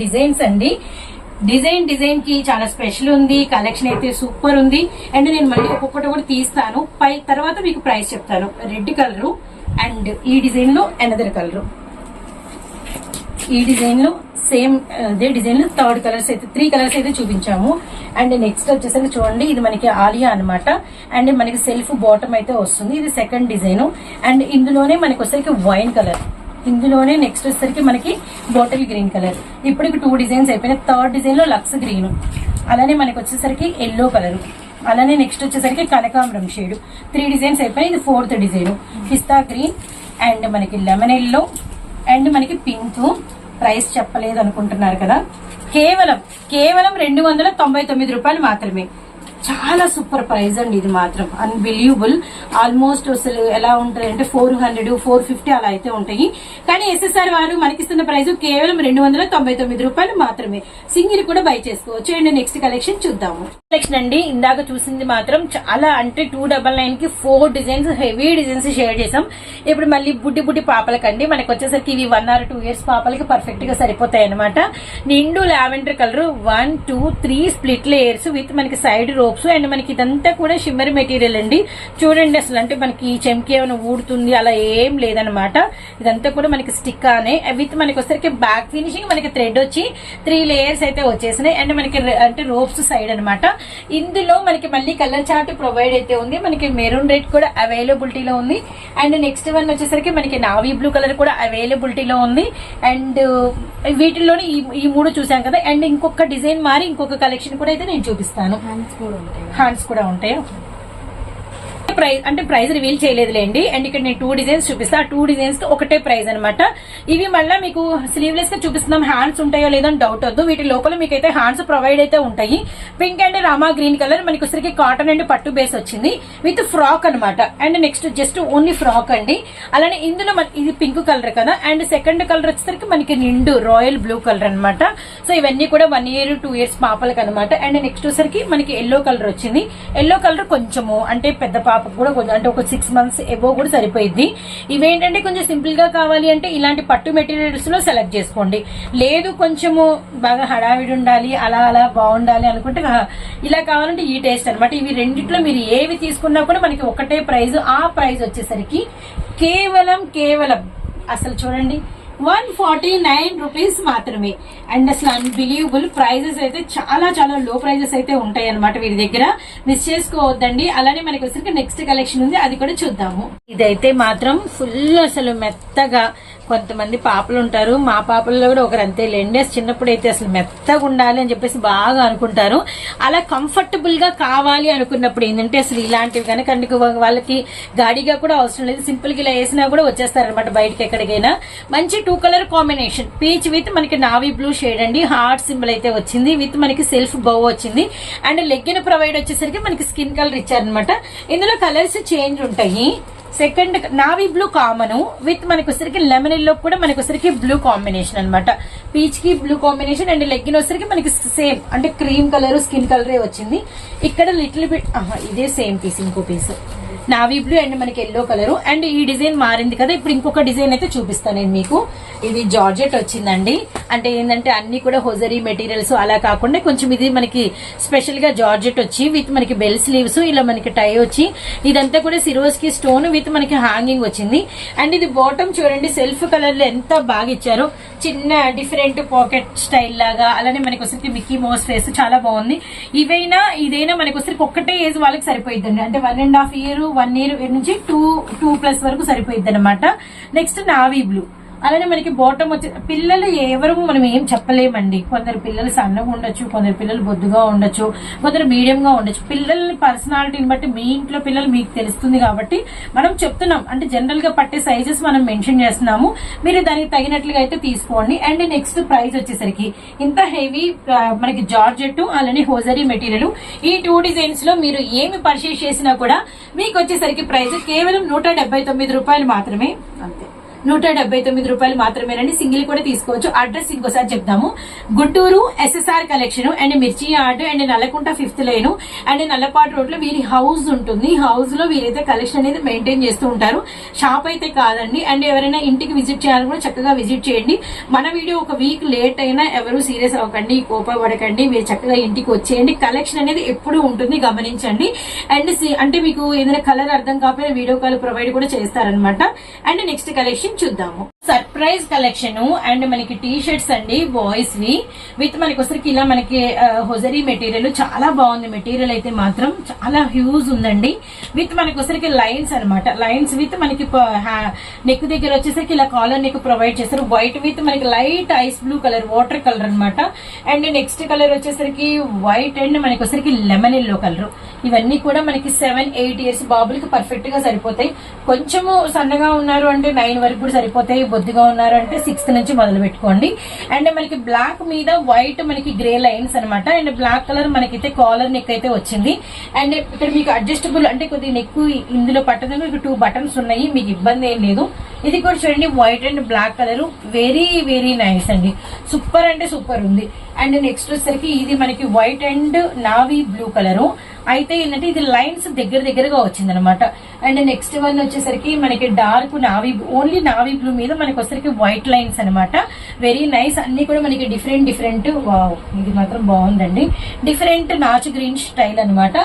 డిజైన్స్ అండి. డిజైన్ కి చాలా స్పెషల్ ఉంది, కలెక్షన్ అయితే సూపర్ ఉంది. అండ్ నేను మళ్ళీ ఒక్కొక్కటి కూడా తీస్తాను, తర్వాత మీకు ప్రైస్ చెప్తాను. రెడ్ కలర్ అండ్ ఈ డిజైన్ లో అనదర్ కలర్, ఈ డిజైన్ లో సేమ్ అదే డిజైన్ లో థర్డ్ కలర్స్ అయితే 3 కలర్స్ అయితే చూపించాము. అండ్ నెక్స్ట్ వచ్చేసరికి చూడండి, ఇది మనకి ఆలియా అన్నమాట. అండ్ మనకి సెల్ఫ్ బాటమ్ అయితే వస్తుంది. ఇది సెకండ్ డిజైన్. అండ్ ఇందులోనే మనకి వచ్చేసరికి వైన్ కలర్, ఇందులోనే నెక్స్ట్ వచ్చేసరికి మనకి బాటిల్ గ్రీన్ కలర్. ఇప్పుడు 2 డిజైన్స్ అయిపోయినాయి. థర్డ్ డిజైన్ లో లక్స్ గ్రీన్, అలానే మనకి వచ్చేసరికి ఎల్లో కలర్, అలానే నెక్స్ట్ వచ్చేసరికి కనకాంబరం షేడ్. 3 డిజైన్స్ అయిపోయినాయి. ఇది 4th design pista green and మనకి లెమన్ ఎల్లో అండ్ మనకి పింక్. ప్రైస్ చెప్పలేదు అనుకుంటున్నారు కదా, కేవలం 299 రూపాయలు మాత్రమే. చాలా సూపర్ ప్రైస్ అండి, ఇది మాత్రం అన్బిలీవబుల్. ఆల్మోస్ట్ అసలు ఎలా ఉంటుంది అంటే 400, 450 అలా అయితే ఉంటాయి. కానీ ఎస్ఎస్ఆర్ వారు మనకిస్తున్న ప్రైస్ కేవలం 299 రూపాయలు మాత్రమే. సింగిల్ కూడా బై చేసుకోవచ్చు. అండ్ నెక్స్ట్ కలెక్షన్ చూద్దాము. కలెక్షన్ అండి, ఇందాక చూసింది మాత్రం చాలా అంటే 299 కి 4 డిజైన్స్, హెవీ డిజైన్స్ షేర్ చేసాం. ఇప్పుడు మళ్ళీ బుడ్డి పాపలకండి మనకి వచ్చేసరికి ఇవి 1 or 2 ఇయర్స్ పాపలకి పర్ఫెక్ట్ గా సరిపోతాయి అనమాట. నిండు lavender colour 1, 2, 3 split layers with మనకి సైడ్ రోప్స్. అండ్ మనకి ఇదంతా కూడా షిమ్మర్ మెటీరియల్ అండి. చూడండి అసలు అంటే మనకి చెంకి ఏమైనా ఊడుతుంది అలా ఏం లేదనమాట. ఇదంతా కూడా మనకి స్టిక్ అనే విత్ మనకి వచ్చేసరికి బ్యాక్ ఫినిషింగ్ మనకి థ్రెడ్ వచ్చి 3 లేయర్స్ అయితే వచ్చేసినాయి. అండ్ మనకి అంటే రోప్స్ సైడ్ అనమాట. ఇందులో మనకి మళ్ళీ కలర్ చార్ట్ ప్రొవైడ్ అయితే ఉంది. మనకి మెరూన్ రెడ్ కూడా అవైలబిలిటీలో ఉంది. అండ్ నెక్స్ట్ వన్ వచ్చేసరికి మనకి నావీ బ్లూ కలర్ కూడా అవైలబిలిటీలో ఉంది. అండ్ వీటిల్లోనే ఈ 3 చూసాం కదా. అండ్ ఇంకొక డిజైన్ మారి ఇంకొక కలెక్షన్ కూడా అయితే నేను చూపిస్తాను. హ్యాండ్స్ కూడా ఉంటాయి. Price reveal చేయలేదులేండి. అండ్ ఇక్కడ నేను 2 డిజైన్స్ చూపిస్తా. ఆ 2 డిజైన్స్ కి ఒకటే ప్రైస్ అనమాట. ఇవి మళ్ళీ మీకు స్లీవ్లెస్ గా చూపిస్తున్నాం, హ్యాండ్స్ ఉంటాయో లేదో అని డౌట్ వద్దు. వీటి లోపల మీకు అయితే హ్యాండ్స్ ప్రొవైడ్ అయితే ఉంటాయి. Pink and Rama green colour మనకి వచ్చరికి కాటన్ అండ్ పట్టు బేస్ వచ్చింది విత్ ఫ్రాక్ అనమాట. And next just only frock అండి. అలానే ఇందులో ఇది పింక్ కలర్ కదా. అండ్ సెకండ్ కలర్ వచ్చేసరికి మనకి నిండు రాయల్ బ్లూ కలర్ అనమాట. సో ఇవన్నీ కూడా 1 year 2 years పాపలకి అనమాట. అండ్ నెక్స్ట్ వచ్చరికి మనకి ఎల్లో కలర్ వచ్చింది. ఎల్లో కలర్ కొంచెము అంటే పెద్ద పాప కూడా కొంచెం అంటే ఒక 6 months ఎబో కూడా సరిపోయింది. ఇవేంటంటే కొంచెం సింపుల్ గా కావాలి అంటే ఇలాంటి పట్టు మెటీరియల్స్ లో సెలెక్ట్ చేసుకోండి. లేదు కొంచెము బాగా హడావిడి ఉండాలి అలా బాగుండాలి అనుకుంటే ఇలా కావాలంటే ఈ టేస్ట్ అనమాట. ఇవి రెండిట్లో మీరు ఏవి తీసుకున్నా కూడా మనకి ఒకటే ప్రైస్. ఆ ప్రైస్ వచ్చేసరికి కేవలం అసలు చూడండి 149 రూపీస్ మాత్రమే. అండ్ అసలు అన్బిలీవబుల్ ప్రైజెస్ అయితే చాలా లో ప్రైజెస్ అయితే ఉంటాయి అనమాట వీరి దగ్గర. మిస్ చేసుకోవద్దండి. అలానే మనకి వచ్చరికి నెక్స్ట్ కలెక్షన్ ఉంది, అది కూడా చూద్దాము. ఇదైతే మాత్రం ఫుల్ అసలు మెత్తగా, కొంతమంది పాపలు ఉంటారు, మా పాపల్లో కూడా ఒకరు అంతే లేండి. చిన్నప్పుడు అయితే అసలు మెత్తగా ఉండాలి అని చెప్పేసి బాగా అనుకుంటారు. అలా కంఫర్టబుల్ గా కావాలి అనుకున్నప్పుడు ఏంటంటే అసలు ఇలాంటివి కనుక వాళ్ళకి గాడిగా కూడా అవసరం లేదు. సింపుల్ గా ఇలా వేసినా కూడా వచ్చేస్తారనమాట బయటకి ఎక్కడికైనా. మంచి 2 కలర్ కాంబినేషన్ పీచ్ విత్ మనకి నావీ బ్లూ షేడ్ అండి. హార్ట్ సింబల్ అయితే వచ్చింది విత్ మనకి సెల్ఫ్ బౌ వచ్చింది. అండ్ లెగ్గిన్ ప్రొవైడ్ వచ్చేసరికి మనకి స్కిన్ కలర్ ఇచ్చారనమాట. ఇందులో కలర్స్ చేంజ్ ఉంటాయి. Second navy blue common with మనకి వచ్చరికి లెమన్ ఎల్లో కూడా మనకి వచ్చరికి బ్లూ కాంబినేషన్ అనమాట. పీచ్ కి బ్లూ కాంబినేషన్. అండ్ లెగ్గిన్ వచ్చరికి మనకి సేమ్ అంటే క్రీమ్ కలర్ స్కిన్ కలరే వచ్చింది. ఇక్కడ లిటిల్ బిట్ ఇదే సేమ్ పీస్, ఇంకో పీస్ నావీ బ్లూ అండ్ మనకి ఎల్లో కలర్. అండ్ ఈ డిజైన్ మారింది కదా, ఇప్పుడు ఇంకొక డిజైన్ అయితే చూపిస్తాను నేను మీకు. ఇది జార్జెట్ వచ్చిందండి. అంటే ఏంటంటే అన్ని కూడా హొజరీ మెటీరియల్స్ అలా కాకుండా కొంచెం ఇది మనకి స్పెషల్ గా జార్జెట్ వచ్చి విత్ మనకి బెల్ స్లీవ్స్ ఇలా మనకి టై వచ్చి ఇదంతా కూడా సిరోస్ కి స్టోన్ విత్ మనకి హ్యాంగింగ్ వచ్చింది. అండ్ ఇది బాటమ్ చూడండి సెల్ఫ్ కలర్ లో ఎంత బాగా ఇచ్చారో, చిన్న డిఫరెంట్ పాకెట్ స్టైల్ లాగా. అలానే మనకి వచ్చరికి మిక్కీ మౌస్ ఫేస్ చాలా బాగుంది. ఇదైనా మనకి వచ్చరికి ఒక్కటే ఏజ్ వాళ్ళకి సరిపోయిద్దండి. అంటే 1.5 year 1 year నుంచి 2+ వరకు సరిపోయిద్ది అనమాట. నెక్స్ట్ నావీ బ్లూ అలానే మనకి బాటమ్ వచ్చి పిల్లలు ఎవరు మనం ఏం చెప్పలేమండి. కొందరు పిల్లలు సన్నగా ఉండొచ్చు, కొందరు పిల్లలు బొద్దుగా ఉండొచ్చు, కొందరు మీడియం గా ఉండొచ్చు. పిల్లల పర్సనాలిటీని బట్టి మీ ఇంట్లో పిల్లలు మీకు తెలుస్తుంది కాబట్టి మనం చెప్తున్నాం. అంటే జనరల్ గా పట్టే సైజెస్ మనం మెన్షన్ చేస్తున్నాము, మీరు దానికి తగినట్లుగా అయితే తీసుకోండి. అండ్ నెక్స్ట్ ప్రైస్ వచ్చేసరికి ఇంత హెవీ మనకి జార్జెట్ అలానే హోజరీ మెటీరియల్ ఈ 2 డిజైన్స్ లో మీరు ఏమి పర్చేస్ చేసినా కూడా మీకు వచ్చేసరికి ప్రైస్ కేవలం 179 రూపాయలు మాత్రమే. అంతే, 179 రూపాయలు మాత్రమేనండి. సింగిల్ కూడా తీసుకోవచ్చు. అడ్రస్ ఇంకోసారి చెప్తాము. Guntur SSR collection and Mirchi yard and Nallakunta 5th line and Nallapatu road లో వీరి హౌస్ ఉంటుంది. హౌస్ లో వీరైతే కలెక్షన్ అనేది మెయింటైన్ చేస్తూ ఉంటారు, షాప్ అయితే కాదండి. అండ్ ఎవరైనా ఇంటికి విజిట్ చేయాలని కూడా చక్కగా విజిట్ చేయండి. మన వీడియో ఒక వీక్ లేట్ అయినా ఎవరు సీరియస్ అవ్వకండి, కోపపడకండి. మీరు చక్కగా ఇంటికి వచ్చేయండి. కలెక్షన్ అనేది ఎప్పుడు ఉంటుంది గమనించండి. అండ్ అంటే మీకు ఏదైనా కలర్ అర్థం కాకపోయినా వీడియో కాల్ ప్రొవైడ్ కూడా చేస్తారనమాట. అండ్ నెక్స్ట్ కలెక్షన్ చూద్దాము. సర్ప్రైజ్ కలెక్షన్ అండ్ మనకి టీ షర్ట్స్ అండి, బాయ్స్ వి విత్ మనకి వచ్చరికి ఇలా మనకి హొజరీ మెటీరియల్ చాలా బాగుంది. మెటీరియల్ అయితే మాత్రం చాలా హ్యూజ్ ఉందండి. విత్ మనకి వచ్చరికి లైన్స్ అనమాట. లైన్స్ విత్ మనకి నెక్ దగ్గర వచ్చేసరికి ఇలా కాలర్ నెక్ ప్రొవైడ్ చేస్తారు. వైట్ విత్ మనకి light ice blue colour, water colour అనమాట. అండ్ నెక్స్ట్ కలర్ వచ్చేసరికి వైట్ అండ్ మనకి వచ్చరికి లెమన్ ఎల్లో కలర్. ఇవన్నీ కూడా మనకి 7-8 ఇయర్స్ బాబులకి పర్ఫెక్ట్ గా సరిపోతాయి. కొంచెము సన్నగా ఉన్నారు అంటే 9 వరకు కూడా సరిపోతాయి. బొద్దుగా ఉన్నారు అంటే 6th నుంచి మొదలు పెట్టుకోండి. అండ్ మనకి బ్లాక్ మీద వైట్ మనకి గ్రే లైన్స్ అనమాట. అండ్ బ్లాక్ కలర్ మనకైతే కాలర్ నెక్ అయితే వచ్చింది. అండ్ ఇక్కడ మీకు అడ్జస్టబుల్ అంటే కొద్దిగా నెక్ ఇందులో పట్టదని మీకు 2 బటన్స్ ఉన్నాయి, మీకు ఇబ్బంది ఏం లేదు. ఇది కూడా చూడండి white and black colour, very very nice అండి. సూపర్ అంటే సూపర్ ఉంది. అండ్ నెక్స్ట్ వచ్చేసరికి ఇది మనకి white and navy blue colour. అయితే ఏంటంటే ఇది లైన్స్ దగ్గరగా వచ్చింది అనమాట. అండ్ నెక్స్ట్ వన్ వచ్చేసరికి మనకి dark navy, only navy blue మీద మనకి వచ్చేసరికి వైట్ లైన్స్ అనమాట. Very nice. అన్ని కూడా మనకి డిఫరెంట్ వావ్, ఇది మాత్రం బాగుందండి. డిఫరెంట్ నాచు గ్రీన్ స్టైల్ అనమాట.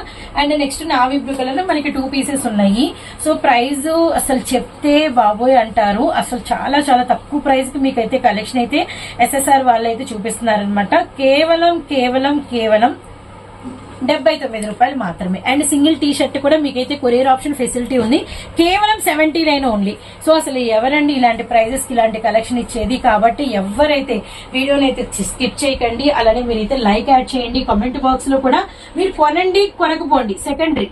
And next navy blue colour లో మనకి 2 పీసెస్ ఉన్నాయి. సో ప్రైస్ అసలు చెప్తే బాబోయ్ అంటారు. అసలు చాలా చాలా తక్కువ ప్రైస్ కి మీకైతే కలెక్షన్ అయితే SSR వాళ్ళు అయితే చూపిస్తున్నారనమాట. కేవలం 79 రూపాయలు మాత్రమే. అండ్ సింగిల్ టీ షర్ట్ కూడా మీకైతే కొరియర్ ఆప్షన్ ఫెసిలిటీ ఉంది. కేవలం 79 ఓన్లీ. సో అసలు ఎవరండి ఇలాంటి ప్రైజెస్ కి ఇలాంటి కలెక్షన్ ఇచ్చేది? కాబట్టి ఎవరైతే వీడియోని అయితే స్కిప్ చేయకండి. అలానే మీరైతే లైక్ యాడ్ చేయండి. కామెంట్ బాక్స్ లో కూడా మీరు కొనండి కొనకపోండి సెకండరీ.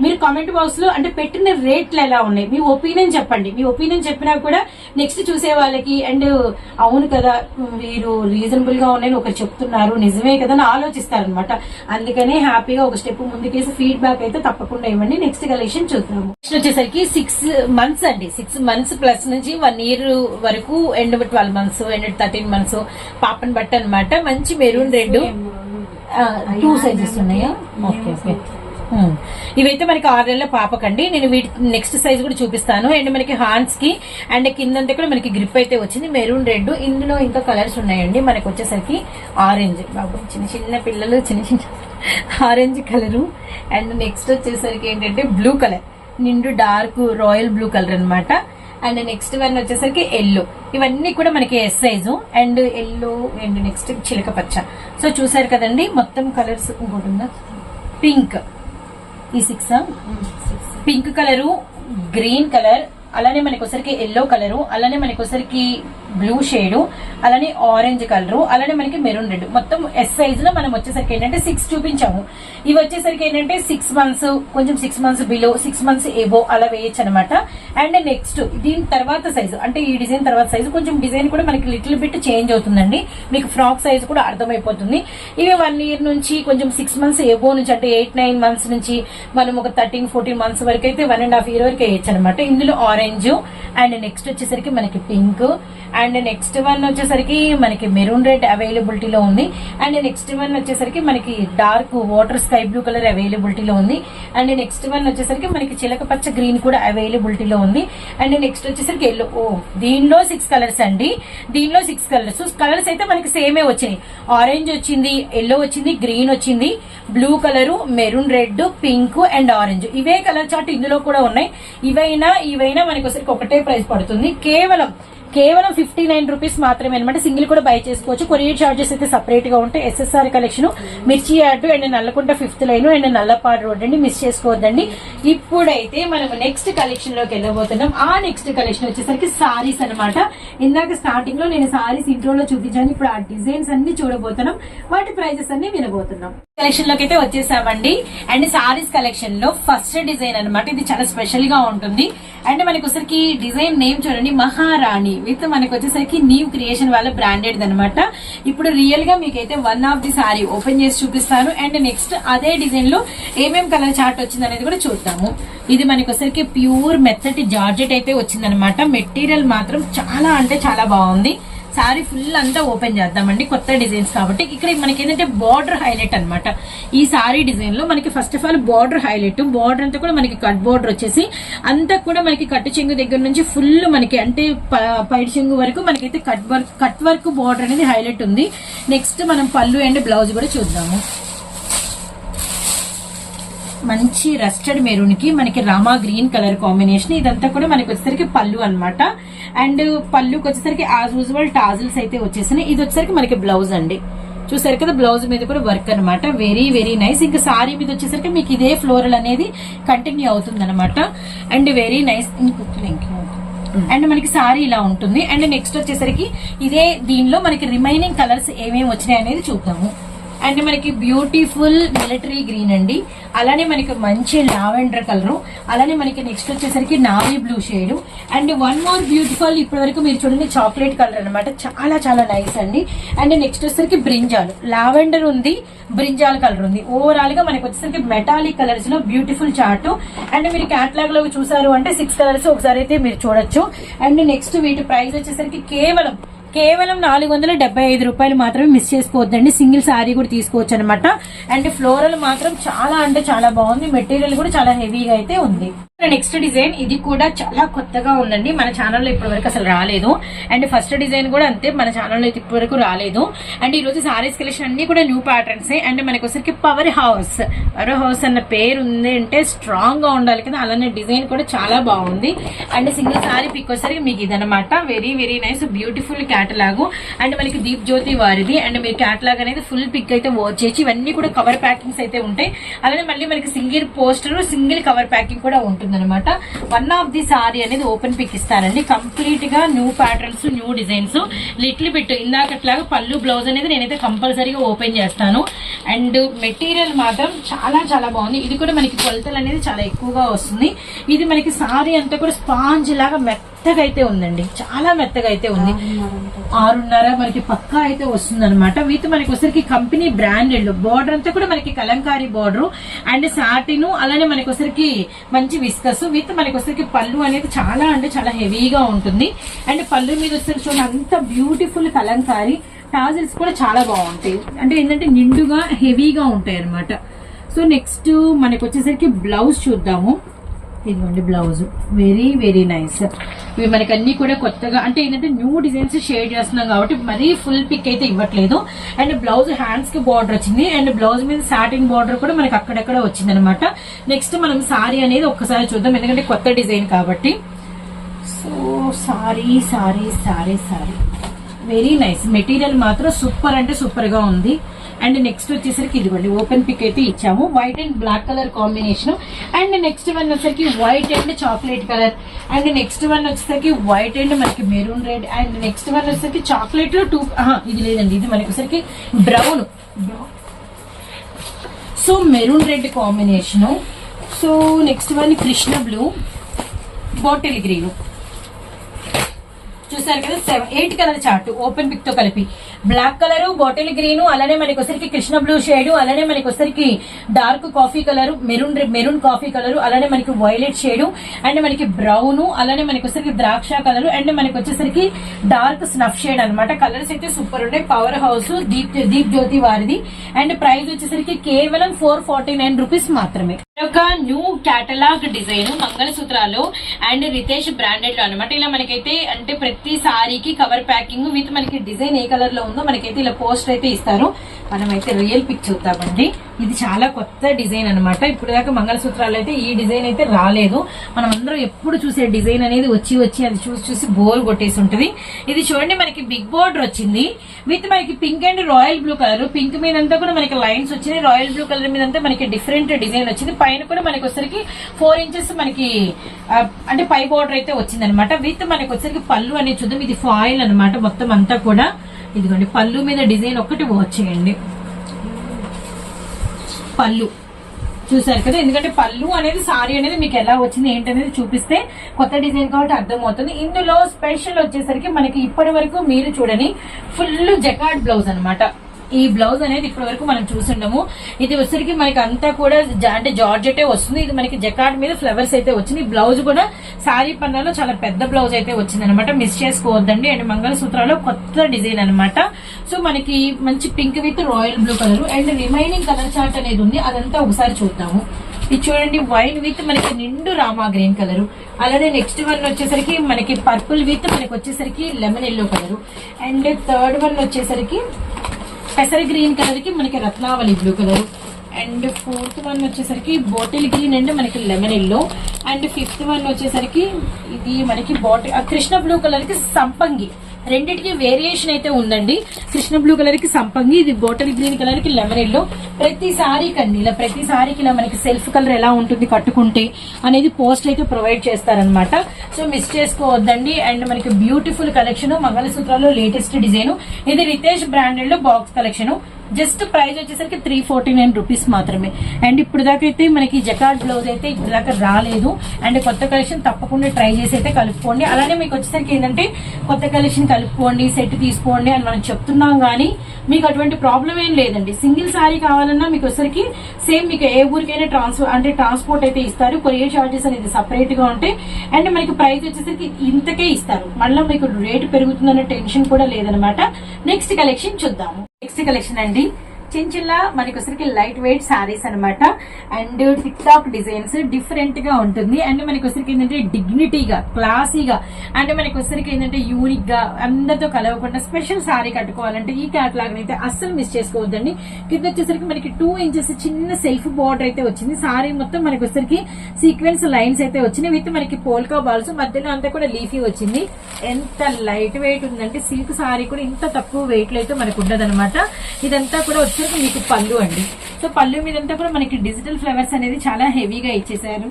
మీరు కామెంట్ బాక్స్ లో అంటే పెట్టిన రేట్లు ఎలా ఉన్నాయి, మీ ఒపీనియన్ చెప్పండి. మీ ఒపీనియన్ చెప్పినా కూడా నెక్స్ట్ చూసే వాళ్ళకి అండ్ అవును కదా మీరు రీజనబుల్ గా ఉన్నాయని ఒకరు చెప్తున్నారు, నిజమే కదా అని ఆలోచిస్తారనమాట. అందుకనే హ్యాపీగా ఒక స్టెప్ ముందుకేసి ఫీడ్బ్యాక్ అయితే తప్పకుండా ఇవ్వండి. నెక్స్ట్ కలెక్షన్ చూద్దాము. నెక్స్ట్ వచ్చేసరికి 6 మంత్స్ అండి. 6 మంత్స్ ప్లస్ నుంచి 1 ఇయర్ వరకు అండ్ 12 మంత్స్ అండ్ 13 మంత్స్ పాపని బట్ట అనమాట. మంచి మెరూన్ రెడ్ 2 సైజెస్ ఉన్నాయా? Okay okay. ఇవైతే మనకి 6 నెలల పాపకండి. నేను వీటి నెక్స్ట్ సైజ్ కూడా చూపిస్తాను. అండ్ మనకి హ్యాండ్స్ కి అండ్ కిందంతా కూడా మనకి గ్రిప్ అయితే వచ్చింది మెరూన్ రెడ్. ఇందులో ఇంకా కలర్స్ ఉన్నాయండి. మనకి వచ్చేసరికి ఆరెంజ్, బాబు చిన్న పిల్లలు చిన్న ఆరెంజ్ కలరు. అండ్ నెక్స్ట్ వచ్చేసరికి ఏంటంటే బ్లూ కలర్, నిండు డార్క్ రాయల్ బ్లూ కలర్ అనమాట. అండ్ నెక్స్ట్ వన్ వచ్చేసరికి ఎల్లో. ఇవన్నీ కూడా మనకి yes size and yellow and next చిలక పచ్చ. సో చూసారు కదండి మొత్తం కలర్స్. ఇంకోటి ఉందా పింక్, ఈ 6 పింక్ కలరు, గ్రీన్ కలర్, అలానే మనకి వచ్చరికి ఎల్లో కలరు, అలానే మనకి వచ్చరికి బ్లూ షేడ్, అలానే ఆరెంజ్ కలరు, అలానే మనకి మెరూన్ రెడ్. మొత్తం ఎస్ సైజ్ లో మనం వచ్చేసరికి ఏంటంటే 6 చూపించాము. ఇవి వచ్చేసరికి ఏంటంటే 6 మంత్స్, కొంచెం 6 మంత్స్ బిలో, 6 మంత్స్ ఎబో అలా వేయచ్చు అనమాట. అండ్ నెక్స్ట్ దీని తర్వాత సైజు అంటే ఈ డిజైన్ తర్వాత సైజు కొంచెం డిజైన్ కూడా మనకి లిటిల్ బిట్ చేంజ్ అవుతుందండి. మీకు ఫ్రాక్ సైజ్ కూడా అర్థమైపోతుంది. ఇవి 1 ఇయర్ నుంచి కొంచెం 6 మంత్స్ ఎబో నుంచి అంటే 8-9 మంత్స్ నుంచి మనం ఒక 13-14 మంత్స్ వరకు అయితే 1.5 ఇయర్ వరకు వేయచ్చు అనమాట. ఇందులో ఆరెంజ్ అండ్ నెక్స్ట్ వచ్చేసరికి మనకి పింక్ అండ్ నెక్స్ట్ వన్ వచ్చేసరికి మనకి మెరూన్ రెడ్ అవైలబిలిటీలో ఉంది. అండ్ నెక్స్ట్ వన్ వచ్చేసరికి మనకి dark water sky blue colour అవైలబిలిటీలో ఉంది. అండ్ నెక్స్ట్ వన్ వచ్చేసరికి మనకి చిలక పచ్చ గ్రీన్ కూడా అవైలబిలిటీలో ఉంది. అండ్ నెక్స్ట్ వచ్చేసరికి ఎల్లో. దీనిలో 6 కలర్స్ అండి. దీనిలో 6 కలర్స్. కలర్స్ అయితే మనకి సేమే వచ్చినాయి. ఆరెంజ్ వచ్చింది, ఎల్లో వచ్చింది, గ్రీన్ వచ్చింది, blue colour, maroon red, pink and orange. ఇవే కలర్ చార్ట్ ఇందులో కూడా ఉన్నాయి. ఇవైనా మనకి ఒకసారి ఒకటే ప్రైస్ పడుతుంది. కేవలం 59 రూపీస్ మాత్రమే అనమాట. సింగిల్ కూడా బై చేసుకోవచ్చు. కొరియర్ చార్జెస్ అయితే సపరేట్ గా ఉంటాయి. SSR కలెక్షన్, మిర్చి yard and Nallakunta 5th line and Nallapadu road అండి, మిస్ చేసుకోవద్దండి. ఇప్పుడైతే మనం నెక్స్ట్ కలెక్షన్ లోకి వెళ్ళబోతున్నాం. ఆ నెక్స్ట్ కలెక్షన్ వచ్చేసరికి సారీస్ అనమాట. ఇందాక స్టార్టింగ్ లో నేను సారీస్ ఇంట్రోలో చూపించాను. ఇప్పుడు ఆ డిజైన్స్ అన్ని చూడబోతున్నాం, వాటి ప్రైజెస్ అన్ని వినబోతున్నాం. కలెక్షన్ లోకి అయితే వచ్చేసామండి. అండ్ సారీస్ కలెక్షన్ లో ఫస్ట్ డిజైన్ అనమాట. ఇది చాలా స్పెషల్ గా ఉంటుంది. అండ్ మనకి వచ్చేసరికి డిజైన్ నేమ్ చూడండి, మహారాణి విత్ మనకి వచ్చేసరికి న్యూ క్రియేషన్ వాళ్ళ బ్రాండెడ్ అనమాట. ఇప్పుడు రియల్ గా మీకైతే one of the sorry open చేసి చూపిస్తాను. అండ్ నెక్స్ట్ అదే డిజైన్ లో ఏమేం కలర్ చార్ట్ వచ్చింది అనేది కూడా చూద్దాము. ఇది మనకి వచ్చేసరికి ప్యూర్ మెత్తటి జార్జెట్ అయితే వచ్చిందనమాట. మెటీరియల్ మాత్రం చాలా అంటే చాలా బాగుంది. సారీ ఫుల్ అంతా ఓపెన్ చేద్దామండి, కొత్త డిజైన్స్ కాబట్టి. ఇక్కడ మనకి ఏంటంటే బార్డర్ హైలైట్ అనమాట. ఈ సారీ డిజైన్ లో మనకి first of all border highlight. Border అంతా కూడా మనకి కట్ బార్డర్ వచ్చేసి అంతా కూడా మనకి కట్టు చెంగు దగ్గర నుంచి ఫుల్ మనకి అంటే పైడి చెంగు వరకు మనకైతే కట్ వర్క్ బార్డర్ అనేది హైలైట్ ఉంది. నెక్స్ట్ మనం పళ్ళు అండ్ బ్లౌజ్ కూడా చూద్దాము. మంచి రస్టర్డ్ మెరూన్ కి మనకి రామా గ్రీన్ కలర్ కాంబినేషన్. ఇదంతా కూడా మనకి వచ్చేసరికి పళ్ళు అనమాట. అండ్ పళ్ళుకి వచ్చేసరికి యాజ్ యూజువల్ టాజిల్స్ అయితే వచ్చేసినాయి. ఇది వచ్చేసరికి మనకి బ్లౌజ్ అండి. చూసారు కదా, బ్లౌజ్ మీద కూడా వర్క్ అనమాట. Very very nice. ఇంకా సారీ మీద వచ్చేసరికి మీకు ఇదే ఫ్లోరల్ అనేది కంటిన్యూ అవుతుంది అనమాట. And very nice. అండ్ మనకి సారీ ఇలా ఉంటుంది. అండ్ నెక్స్ట్ వచ్చేసరికి ఇదే దీనిలో మనకి రిమైనింగ్ కలర్స్ ఏమేమి వచ్చినాయి అనేది చూద్దాము. అండ్ మనకి బ్యూటిఫుల్ మిలిటరీ గ్రీన్ అండి, అలానే మనకి మంచి లావెండర్ కలర్, అలానే మనకి నెక్స్ట్ వచ్చేసరికి navy blue shade. And one more beautiful ఇప్పటి వరకు మీరు చూడండి చాక్లెట్ కలర్ అనమాట. చాలా చాలా నైస్ అండి. అండ్ నెక్స్ట్ వచ్చేసరికి బ్రింజాల్, లావెండర్ ఉంది, బ్రింజాల్ కలర్ ఉంది. ఓవరాల్ గా మనకి వచ్చేసరికి మెటాలిక్ కలర్స్ లో బ్యూటిఫుల్ చార్ట్. అండ్ మీరు క్యాటలాగ్ లో చూసారు అంటే 6 కలర్స్ ఒకసారి అయితే మీరు చూడొచ్చు. అండ్ నెక్స్ట్ వీటి ప్రైస్ వచ్చేసరికి కేవలం 475 రూపాయలు మాత్రమే. మిస్ చేసుకోవద్దండి. సింగిల్ సారీ కూడా తీసుకోవచ్చు అనమాట. అండ్ ఫ్లోరల్ మాత్రం చాలా అంటే చాలా బాగుంది. మెటీరియల్ కూడా చాలా హెవీగా అయితే ఉంది. నెక్స్ట్ డిజైన్ ఇది కూడా చాలా కొత్తగా ఉందండి, మన ఛానల్లో ఇప్పటి వరకు అసలు రాలేదు. అండ్ ఫస్ట్ డిజైన్ కూడా అంతే, మన ఛానల్లో ఇప్పటి వరకు రాలేదు. అండ్ ఈ రోజు సారీస్ కలెక్షన్ అన్ని కూడా న్యూ ప్యాటర్న్స్. అండ్ మనకి వచ్చరికి పవర్ హౌస్ అన్న పేరు ఉంది అంటే స్ట్రాంగ్ గా ఉండాలి కదా, అలానే డిజైన్ కూడా చాలా బాగుంది. అండ్ సింగిల్ సారీ పిక్ వచ్చేసరికి మీకు ఇదనమాట. Very very nice beautiful catalogue. And మనకి దీప్ జ్యోతి వారిది. అండ్ మీరు క్యాటలాగ్ అనేది ఫుల్ పిక్ అయితే వాచ్ చేసి ఇవన్నీ కూడా కవర్ ప్యాకింగ్స్ అయితే ఉంటాయి. అలానే మళ్ళీ మనకి single poster single cover packing కూడా ఉంటుంది అనమాట. వన్ ఆఫ్ ది సారీ అనేది ఓపెన్ పిక్ ఇస్తారండి. కంప్లీట్ గా new patterns, new designs. Little bit ఇందాకట్లాగా పళ్ళు బ్లౌజ్ అనేది నేనైతే కంపల్సరీగా ఓపెన్ చేస్తాను. అండ్ మెటీరియల్ మాత్రం చాలా చాలా బాగుంది. ఇది కూడా మనకి కొలతలు అనేది చాలా ఎక్కువగా వస్తుంది. ఇది మనకి సారీ అంతా కూడా స్పాంజ్ లాగా మెత్తగా అయితే ఉందండి, చాలా మెత్తగా అయితే ఉంది. 6.5 మనకి పక్కా అయితే వస్తుంది అనమాట. విత్ మనకి వచ్చరికి కంపెనీ బ్రాండెడ్ బార్డర్ అంతా కూడా మనకి కలంకారీ బార్డర్ అండ్ సాటిన్, అలానే మనకి వచ్చరికి మంచి విస్కస్. విత్ మనకి వచ్చరికి పళ్ళు అనేది చాలా అంటే చాలా హెవీగా ఉంటుంది. అండ్ పళ్ళు మీద వచ్చరికి చూడండి అంత బ్యూటిఫుల్ కలంకారీ. టాజిల్స్ కూడా చాలా బాగుంటాయి, అంటే ఏంటంటే నిండుగా హెవీగా ఉంటాయి అనమాట. సో నెక్స్ట్ మనకి వచ్చేసరికి బ్లౌజ్ చూద్దాము. ఇదిగోండి బ్లౌజ్, వెరీ వెరీ నైస్. ఇవి మనకి అన్ని కూడా కొత్తగా అంటే ఏంటంటే న్యూ డిజైన్స్ షేడ్ చేస్తున్నాం కాబట్టి మరీ ఫుల్ పిక్ అయితే ఇవ్వట్లేదు. అండ్ బ్లౌజ్ హ్యాండ్స్ కి బార్డర్ వచ్చింది. అండ్ బ్లౌజ్ మీద సాటిన్ బార్డర్ కూడా మనకి అక్కడక్కడ వచ్చింది అనమాట. నెక్స్ట్ మనం సారీ అనేది ఒక్కసారి చూద్దాం, ఎందుకంటే కొత్త డిజైన్ కాబట్టి. So sorry sorry sorry sorry very nice. Material మాత్రం సూపర్ అంటే సూపర్ గా ఉంది. అండ్ నెక్స్ట్ వచ్చేసరికి ఇదిగోండి ఓపెన్ పిక్ అయితే ఇచ్చాము, white and black colour combination. And next one వచ్చేసరికి white and chocolate colour. And next one వచ్చేసరికి వైట్ అండ్ మనకి maroon red. And next one వచ్చేసరికి చాక్లెట్ లో ఇది లేదండి, ఇది మనకి వచ్చేసరికి brown. So maroon red combination. So next one Krishna blue, bottle green. చూసారు కదా 8 కలర్ చార్ట్ ఓపెన్ పిక్ తో కలిపి. బ్లాక్ కలర్, బాటిల్ గ్రీన్, అలానే మనకి వచ్చరికి కృష్ణ బ్లూ షేడ్, అలానే మనకి వచ్చరికి dark coffee colour, maroon coffee colour, అలానే మనకి వైలెట్ షేడ్, అండ్ మనకి బ్రౌన్, అలానే మనకి వచ్చరికి ద్రాక్ష కలర్, అండ్ మనకి వచ్చేసరికి డార్క్ స్నఫ్ షేడ్ అనమాట. కలర్స్ అయితే సూపర్ ఉన్నాయి. పవర్ హౌస్ దీప్ జ్యోతి వారిది. అండ్ ప్రైస్ వచ్చేసరికి కేవలం 449 రూపీస్ మాత్రమే. ఒక న్యూ కేటలాగ్ డిజైన్ మంగళసూత్రాలు అండ్ రితేష్ బ్రాండెడ్ లో అనమాట. ఇలా మనకైతే అంటే ప్రతి సారీకి కవర్ ప్యాకింగ్ విత్ మనకి డిజైన్ ఏ కలర్ లో ఉందో మనకైతే ఇలా పోస్టర్ అయితే ఇస్తారు. మనమైతే రియల్ పిక్ చూద్దామండి. ఇది చాలా కొత్త డిజైన్ అనమాట. ఇప్పుడు దాకా మంగళసూత్రాలు అయితే ఈ డిజైన్ అయితే రాలేదు. మనం అందరం ఎప్పుడు చూసే డిజైన్ అనేది వచ్చి అది చూసి బోర్ కొట్టేసి ఉంటుంది. ఇది చూడండి, మనకి బిగ్ బోర్డర్ వచ్చింది విత్ మనకి pink and royal blue colour. Pink మీద అంతా కూడా మనకి లైన్స్ వచ్చినాయి, రాయల్ బ్లూ కలర్ మీద అంతా మనకి డిఫరెంట్ డిజైన్ వచ్చింది. పైన కూడా మనకి వచ్చరికి 4 ఇంచెస్ మనకి అంటే పై బోర్డర్ అయితే వచ్చింది అనమాట. విత్ మనకి వచ్చరికి పళ్ళు అనేది చూద్దాం. ఇది ఫాయిల్ అనమాట మొత్తం అంతా కూడా. ఇదిగోండి, పళ్ళు మీద డిజైన్ ఒక్కటి వచ్చేయండి. పళ్ళు చూసారు కదా, ఎందుకంటే పళ్ళు అనేది సారీ అనేది మీకు ఎలా వచ్చింది ఏంటనేది చూపిస్తే కొత్త డిజైన్ కాబట్టి అర్థమవుతుంది. ఇందులో స్పెషల్ వచ్చేసరికి మనకి ఇప్పటి వరకు మీరు చూడని ఫుల్ జకార్డ్ బ్లౌజ్ అనమాట. ఈ బ్లౌజ్ అనేది ఇప్పటి వరకు మనం చూసిండము. ఇది వచ్చరికి మనకి అంతా కూడా అంటే జార్జెటే వస్తుంది. ఇది మనకి జకార్డ్ మీద ఫ్లవర్స్ అయితే వచ్చింది. బ్లౌజ్ కూడా సారీ పన్నాలో చాలా పెద్ద బ్లౌజ్ అయితే వచ్చింది అనమాట. మిస్ చేసుకోవద్దండి. అండ్ మంగళసూత్రాలు కొత్త డిజైన్ అనమాట. సో మనకి మంచి pink with royal blue colour and remaining colour chart అనేది ఉంది. అదంతా ఒకసారి చూద్దాము. ఇది చూడండి, వైన్ విత్ మనకి నిండు రామా గ్రీన్ కలర్. అలానే నెక్స్ట్ వన్ వచ్చేసరికి మనకి పర్పుల్ విత్ మనకి వచ్చేసరికి lemon yellow colour. And third one వచ్చేసరికి పెసర గ్రీన్ కలర్ కి మనకి Ratnavali blue colour. And fourth one వచ్చేసరికి బాటిల్ గ్రీన్ అండ్ మనకి lemon yellow. And fifth one వచ్చేసరికి ఇది మనకి కృష్ణ బ్లూ కలర్ కి సంపంగి. రెండింటికి వేరియేషన్ అయితే ఉందండి. కృష్ణ బ్లూ కలర్ కి సంపంగి, ఇది బాటిల్ గ్రీన్ కలర్ కి లెమన్ ఎల్లో. ప్రతిసారి కండి ఇలా ప్రతిసారికి ఇలా మనకి సెల్ఫ్ కలర్ ఎలా ఉంటుంది కట్టుకుంటే అనేది పోస్ట్ అయితే ప్రొవైడ్ చేస్తారనమాట. సో మిస్ చేసుకోవద్దండి. అండ్ మనకి బ్యూటిఫుల్ కలెక్షన్, మంగళసూత్రాల్లో లేటెస్ట్ డిజైన్. ఇది రితేష్ బ్రాండెడ్ లో బాక్స్ కలెక్షన్. జస్ట్ ప్రైస్ వచ్చేసరికి 349 రూపీస్ మాత్రమే. అండ్ ఇప్పుడు దాకా అయితే మనకి జకార్డ్ బ్లౌజ్ అయితే ఇప్పుడు దాకా రాలేదు. అండ్ కొత్త కలెక్షన్ తప్పకుండా ట్రై చేసి అయితే కలుపుకోండి. అలానే మీకు వచ్చేసరికి ఏంటంటే కొత్త కలెక్షన్ కలుపుకోండి, సెట్ తీసుకోండి అని మనం చెప్తున్నాం కానీ మీకు అటువంటి ప్రాబ్లం ఏం లేదండి. సింగిల్ సారీ కావాలన్నా మీకు వచ్చేసరికి సేమ్ మీకు ఏ ఊరికైనా ట్రాన్స్పోర్ట్ అయితే ఇస్తారు. కొరియర్ చార్జెస్ అనేది సపరేట్ గా ఉంటాయి. అండ్ మనకి ప్రైస్ వచ్చేసరికి ఇంతకే ఇస్తారు. మళ్ళీ మీకు రేటు పెరుగుతుందన్న టెన్షన్ కూడా లేదనమాట. నెక్స్ట్ కలెక్షన్ చూద్దాము. నెక్స్ట్ కలెక్షన్ అండి, చిన్న మనకి వచ్చరికి లైట్ వెయిట్ సారీస్ అనమాట. And tick talk designs different గా ఉంటుంది. అండ్ మనకి వచ్చరికి ఏంటంటే డిగ్నిటీగా, క్లాసీగా, అంటే మనకి వచ్చరికి ఏంటంటే యూనిక్ గా అందరితో కలవకుండా స్పెషల్ సారీ కట్టుకోవాలంటే ఈ క్యాటలాగ్ అయితే అస్సలు మిస్ చేసుకోవద్దండి. కింద వచ్చేసరికి మనకి 2 ఇంచెస్ చిన్న సెల్ఫ్ బార్డర్ అయితే వచ్చింది. సారీ మొత్తం మనకి వచ్చరికి సీక్వెన్స్ లైన్స్ అయితే వచ్చినాయి. విత్ మనకి పోల్కా బాల్స్, మధ్యలో అంతా కూడా లీఫీ వచ్చింది. ఎంత లైట్ వెయిట్ ఉందంటే సిల్క్ సారీ కూడా ఇంత తక్కువ వెయిట్ లో అయితే మనకు ఉండదన్నమాట. ఇదంతా కూడా వచ్చి మీకు పళ్ళు అండి. సో పళ్ళు మీదంతా కూడా మనకి డిజిటల్ ఫ్లవర్స్ అనేది చాలా హెవీగా ఇచ్చేసారు.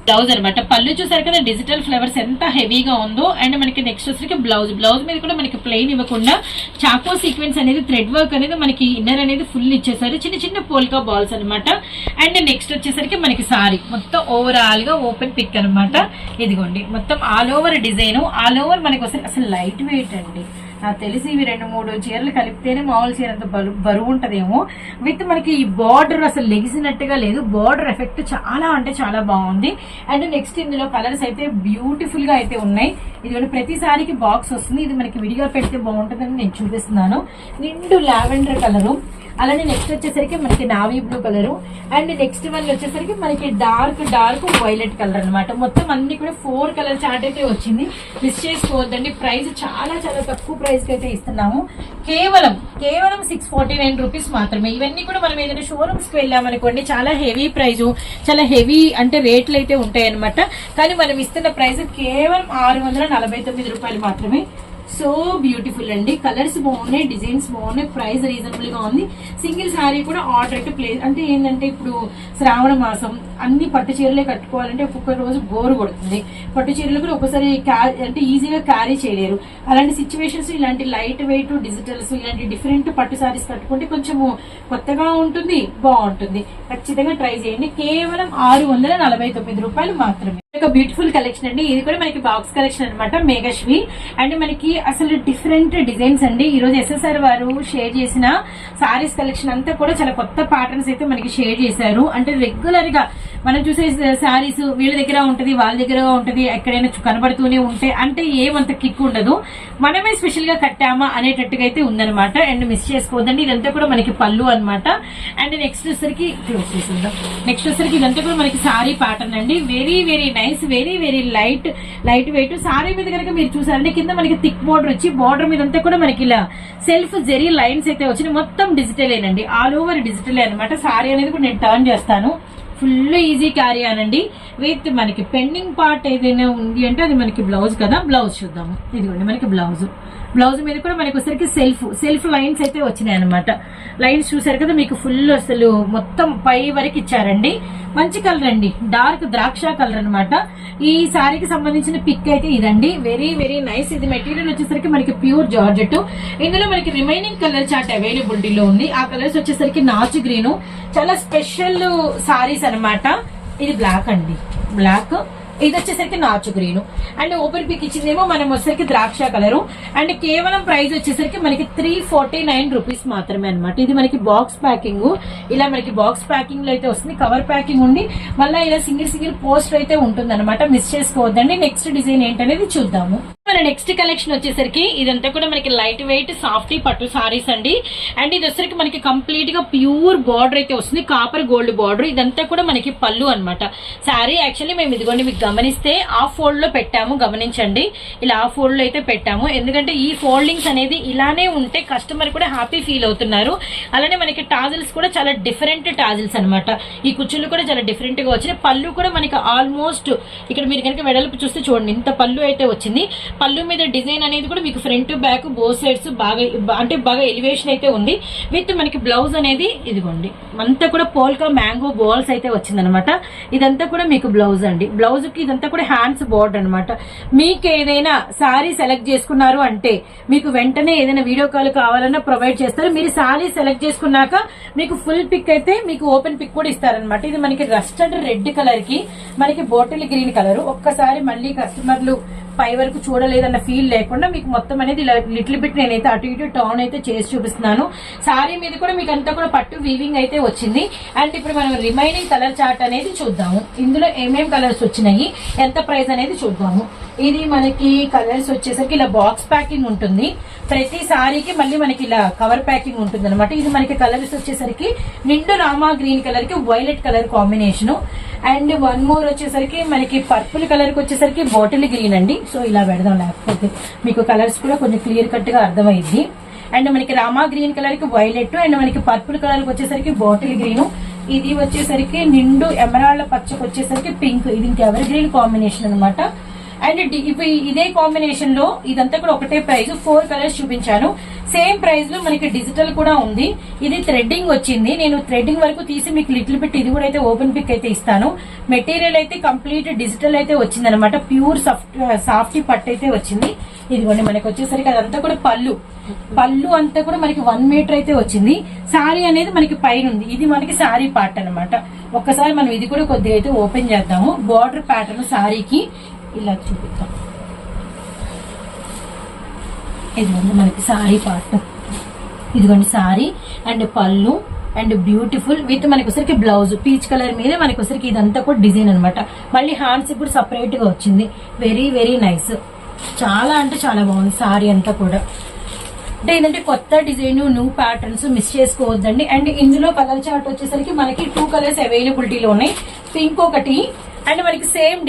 బ్లౌజ్ అనమాట. పళ్ళు చూసారు కదా డిజిటల్ ఫ్లవర్స్ ఎంత హెవీగా ఉందో. అండ్ మనకి నెక్స్ట్ వచ్చరికి బ్లౌజ్ మీద కూడా మనకి ప్లెయిన్ ఇవ్వకుండా చాకో సీక్వెన్స్ అనేది థ్రెడ్ వర్క్ అనేది మనకి ఇన్నర్ అనేది ఫుల్ ఇచ్చేసారు. చిన్న చిన్న పోల్కా బాల్స్ అనమాట. అండ్ నెక్స్ట్ వచ్చేసరికి మనకి సారీ మొత్తం ఓవరాల్ గా ఓపెన్ పిక్ అనమాట. ఇదిగోండి మొత్తం all over design, all over మనకి అసలు లైట్ వెయిట్ అండి. నాకు తెలిసి ఇవి 2-3 చీరలు కలిపితేనే మామూలు చీర అంత బరువు ఉంటదేమో. విత్ మనకి ఈ బార్డర్ అసలు లెగిసినట్టుగా లేదు. బార్డర్ ఎఫెక్ట్ చాలా అంటే చాలా బాగుంది. అండ్ నెక్స్ట్ ఇందులో కలర్స్ అయితే బ్యూటిఫుల్ గా అయితే ఉన్నాయి. ఇది ప్రతిసారికి బాక్స్ వస్తుంది. ఇది మనకి విడిగా పెడితే బాగుంటుందని నేను చూపిస్తున్నాను. నిండు లావెండర్ కలరు. అలానే నెక్స్ట్ వచ్చేసరికి మనకి navy blue colour. And next one వచ్చేసరికి మనకి డార్క్ వైలెట్ కలర్ అనమాట. మొత్తం అన్ని కూడా 4 కలర్ చార్ట్ అయితే వచ్చింది. మిస్ చేసుకోవద్దండి. ప్రైస్ చాలా చాలా తక్కువ ప్రైస్ కి అయితే ఇస్తున్నాము. కేవలం 649 రూపీస్ మాత్రమే. ఇవన్నీ కూడా మనం ఏదైనా షోరూమ్స్ కి వెళ్ళామనుకోండి చాలా హెవీ ప్రైస్, చాలా హెవీ అంటే రేట్లు అయితే ఉంటాయి అనమాట. కానీ మనం ఇస్తున్న ప్రైస్ కేవలం 649 రూపాయలు మాత్రమే. సో బ్యూటిఫుల్ అండి. కలర్స్ బాగున్నాయి, డిజైన్స్ బాగున్నాయి, ప్రైస్ రీజనబుల్ గా ఉంది. సింగిల్ శారీ కూడా ఆర్డర్ అయితే ప్లేస్ అంటే ఏంటంటే ఇప్పుడు శ్రావణ మాసం అన్ని పట్టు చీరలే కట్టుకోవాలంటే ఒక్కొక్క రోజు బోరు కొడుతుంది. పట్టు చీరలు కూడా ఒకసారి అంటే ఈజీగా క్యారీ చేయలేరు. అలాంటి సిచ్యువేషన్స్ ఇలాంటి లైట్ వెయిట్ డిజిటల్స్ ఇలాంటి డిఫరెంట్ పట్టు సారీస్ కట్టుకుంటే కొంచెము కొత్తగా ఉంటుంది, బాగుంటుంది. ఖచ్చితంగా ట్రై చేయండి. కేవలం 649 రూపాయలు మాత్రమే. ఒక బ్యూటిఫుల్ కలెక్షన్ అండి. ఇది కూడా మనకి బాక్స్ కలెక్షన్ అనమాట. మేఘశ్వి అండ్ మనకి అసలు డిఫరెంట్ డిజైన్స్ అండి. ఈ రోజు ఎస్ఎస్ఆర్ వారు షేర్ చేసిన సారీస్ కలెక్షన్ అంతా కూడా చాలా కొత్త ప్యాటర్న్స్ అయితే మనకి షేర్ చేశారు. అంటే రెగ్యులర్ గా మనం చూసే శారీస్ వీళ్ళ దగ్గర ఉంటది, వాళ్ళ దగ్గర ఉంటది, ఎక్కడైనా కనబడుతూనే ఉంటే అంటే ఏమంత కిక్ ఉండదు. మనమే స్పెషల్ గా కట్టామా అనేటట్టుగా అయితే ఉందన్నమాట. అండ్ మిస్ చేసుకోవద్దండి. ఇదంతా కూడా మనకి పళ్ళు అన్నమాట. అండ్ నెక్స్ట్ వచ్చేసరికి క్లోజ్ చేసేద్దాం. నెక్స్ట్ వచ్చేసరికి ఇదంతా కూడా మనకి సారీ ప్యాటర్న్ అండి. Very very nice, very very light weight. Sorry మీద కనుక మీరు చూసారంటే కింద మనకి థిక్ బోర్డర్ వచ్చి బోర్డర్ మీద అంతా కూడా మనకి ఇలా సెల్ఫ్ జెరీ లైన్స్ అయితే వచ్చినాయి. మొత్తం డిజిటలేనండి, ఆల్ ఓవర్ డిజిటలే అనమాట. సారీ అనేది కూడా నేను టర్న్ చేస్తాను. ఫుల్ ఈజీ క్యారీ అనండి. విత్ మనకి పెండింగ్ పార్ట్ ఏదైనా ఉంది అంటే అది మనకి బ్లౌజ్ కదా. బ్లౌజ్ చూద్దాము. ఇదిగోండి మనకి బ్లౌజ్ మీద కూడా మనకి వచ్చరికి సెల్ఫ్ లైన్స్ అయితే వచ్చినాయి అనమాట. లైన్స్ చూసారు కదా, మీకు ఫుల్ అసలు మొత్తం పై వరకు ఇచ్చారండి. మంచి కలర్ అండి, డార్క్ ద్రాక్ష కలర్ అనమాట. ఈ సారీకి సంబంధించిన పిక్ అయితే ఇదండి. Very very nice. ఇది మెటీరియల్ వచ్చేసరికి మనకి ప్యూర్ జార్జెట్. ఇందులో మనకి రిమైనింగ్ కలర్ చార్ట్ అవైలబిలిటీలో ఉంది. ఆ కలర్స్ వచ్చేసరికి నాచు గ్రీన్, చాలా స్పెషల్ సారీస్ అనమాట. ఇది బ్లాక్ అండి, బ్లాక్. ఇది వచ్చేసరికి నాచు గ్రీన్. అండ్ ఓపెన్ పిక్ ఇచ్చిందేమో మనం వచ్చేసరికి ద్రాక్ష కలరు. అండ్ కేవలం ప్రైస్ వచ్చేసరికి మనకి 349 రూపీస్ మాత్రమే అనమాట. ఇది మనకి బాక్స్ ప్యాకింగ్, ఇలా మనకి బాక్స్ ప్యాకింగ్ లో అయితే వస్తుంది. కవర్ ప్యాకింగ్ ఉండి మళ్ళీ ఇలా సింగిల్ పోస్టర్ అయితే ఉంటుంది అనమాట. మిస్ చేసుకోవద్దండి. నెక్స్ట్ డిజైన్ ఏంటనేది చూద్దాము. మన నెక్స్ట్ కలెక్షన్ వచ్చేసరికి ఇదంతా కూడా మనకి లైట్ వెయిట్ సాఫ్టీ పట్టు సారీస్ అండి. అండ్ ఇది వచ్చేసరికి మనకి కంప్లీట్ గా ప్యూర్ బార్డర్ అయితే వస్తుంది, కాపర్ గోల్డ్ బార్డర్. ఇదంతా కూడా మనకి పళ్ళు అనమాట. సారీ యాక్చువల్లీ మేము ఇదిగోండి మీకు గమనిస్తే హాఫ్ ఫోల్డ్ లో పెట్టాము, గమనించండి. ఇలా హాఫ్ ఫోల్డ్ లో అయితే పెట్టాము, ఎందుకంటే ఈ ఫోల్డింగ్స్ అనేది ఇలానే ఉంటే కస్టమర్ కూడా హ్యాపీ ఫీల్ అవుతున్నారు. అలానే మనకి టాజిల్స్ కూడా చాలా డిఫరెంట్ టాజిల్స్ అనమాట. ఈ కుచ్చులు కూడా చాలా డిఫరెంట్ గా వచ్చినాయి. పళ్ళు కూడా మనకి ఆల్మోస్ట్ ఇక్కడ మీరు కనుక వెడల్పు చూస్తే చూడండి, ఇంత పళ్ళు అయితే వచ్చింది. పళ్ళు మీద డిజైన్ అనేది కూడా మీకు ఫ్రంట్ బ్యాక్ బోత్ సైడ్స్ బాగా ఎలివేషన్ అయితే ఉంది. విత్ మనకి బ్లౌజ్ అనేది ఇదిగోండి అంతా కూడా పోల్కా మ్యాంగో బాల్స్ అయితే వచ్చింది అనమాట. ఇదంతా కూడా మీకు బ్లౌజ్ అండి. బ్లౌజ్ కి ఇదంతా కూడా హ్యాండ్స్ బోర్డర్ అనమాట. మీకు ఏదైనా సారీ సెలెక్ట్ చేసుకున్నారు అంటే మీకు వెంటనే ఏదైనా వీడియో కాల్ కావాలన్నా ప్రొవైడ్ చేస్తారు. మీరు సారీ సెలెక్ట్ చేసుకున్నాక మీకు ఫుల్ పిక్ అయితే మీకు ఓపెన్ పిక్ కూడా ఇస్తారనమాట. ఇది మనకి రస్టర్డ్ రెడ్ కలర్ కి మనకి బాటిల్ గ్రీన్ కలర్. ఒక్కసారి మళ్ళీ కస్టమర్లు పై వరకు చూడలేదన్న ఫీల్ లేకుండా మీకు మొత్తం అనేది లిటిల్ బిట్ నేనైతే అటు ఇటు టర్న్ అయితే చేసి చూపిస్తున్నాను. సారీ మీద కూడా మీకు అంతా కూడా పట్టు వీవింగ్ అయితే వచ్చింది. అండ్ ఇప్పుడు మనం రిమైనింగ్ కలర్ చార్ట్ అనేది చూద్దాము. ఇందులో ఏమేం కలర్స్ వచ్చినాయి, ఎంత ప్రైస్ అనేది చూద్దాము. ఇది మనకి కలర్స్ వచ్చేసరికి ఇలా బాక్స్ ప్యాకింగ్ ఉంటుంది. ప్రతి సారీకి మళ్ళీ మనకి ఇలా కవర్ ప్యాకింగ్ ఉంటుంది అనమాట. ఇది మనకి కలర్స్ వచ్చేసరికి నిండు రామా గ్రీన్ కలర్ కి violet colour combination. And one more వచ్చేసరికి మనకి పర్పుల్ కలర్ కి వచ్చేసరికి బాటిల్ గ్రీన్ అండి. సో ఇలా పెడదాం, లేకపోతే మీకు కలర్స్ కూడా కొంచెం క్లియర్ కట్ గా అర్థమైంది. అండ్ మనకి రామా గ్రీన్ కలర్ కి వైలెట్, అండ్ మనకి పర్పుల్ కలర్ కి వచ్చేసరికి బాటిల్ గ్రీన్. ఇది వచ్చేసరికి నిండు ఎమరాల్డ్ పచ్చకి వచ్చేసరికి పింక్. ఇది ఇంకా ఎవర్ గ్రీన్ కాంబినేషన్ అనమాట. అండ్ ఇదే కాంబినేషన్ లో ఇదంతా కూడా ఒకటే ప్రైస్. 4 కలర్స్ చూపించాను. సేమ్ ప్రైస్ లో మనకి డిజిటల్ కూడా ఉంది. ఇది థ్రెడ్డింగ్ వచ్చింది. నేను థ్రెడ్డింగ్ వరకు తీసి మీకు లిటిల్ బిట్ ఇది కూడా అయితే ఓపెన్ పిక్ అయితే ఇస్తాను. మెటీరియల్ అయితే కంప్లీట్ డిజిటల్ అయితే వచ్చింది అనమాట. ప్యూర్ సాఫ్టీ పట్టు అయితే వచ్చింది. ఇదిగోండి మనకి వచ్చేసరికి అదంతా కూడా పళ్ళు అంతా కూడా మనకి 1 మీటర్ అయితే వచ్చింది. సారీ అనేది మనకి పైన ఉంది. ఇది మనకి సారీ పార్ట్ అనమాట. ఒక్కసారి మనం ఇది కూడా కొద్దిగా అయితే ఓపెన్ చేద్దాము. బార్డర్ ప్యాటర్న్ సారీకి ఇలా చూపిద్దాం. ఇదిగోండి మనకి సారీ పార్ట్, ఇదిగోండి సారీ అండ్ పళ్ళు అండ్ బ్యూటిఫుల్ విత్ మనకి వచ్చరికి బ్లౌజ్ పీచ్ కలర్ మీద మనకి వచ్చరికి ఇదంతా కూడా డిజైన్ అనమాట. మళ్ళీ హ్యాండ్స్ కూడా సపరేట్ గా వచ్చింది. వెరీ వెరీ నైస్, చాలా అంటే చాలా బాగుంది సారీ అంతా కూడా. అంటే ఏంటంటే కొత్త డిజైన్ న్యూ ప్యాటర్న్స్ మిస్ చేసుకోవద్దండి. అండ్ ఇందులో కలర్ చార్ట్ వచ్చేసరికి మనకి 2 కలర్స్ అవైలబిలిటీలో ఉన్నాయి. పింక్ ఒకటి అండ్ మనకి సేమ్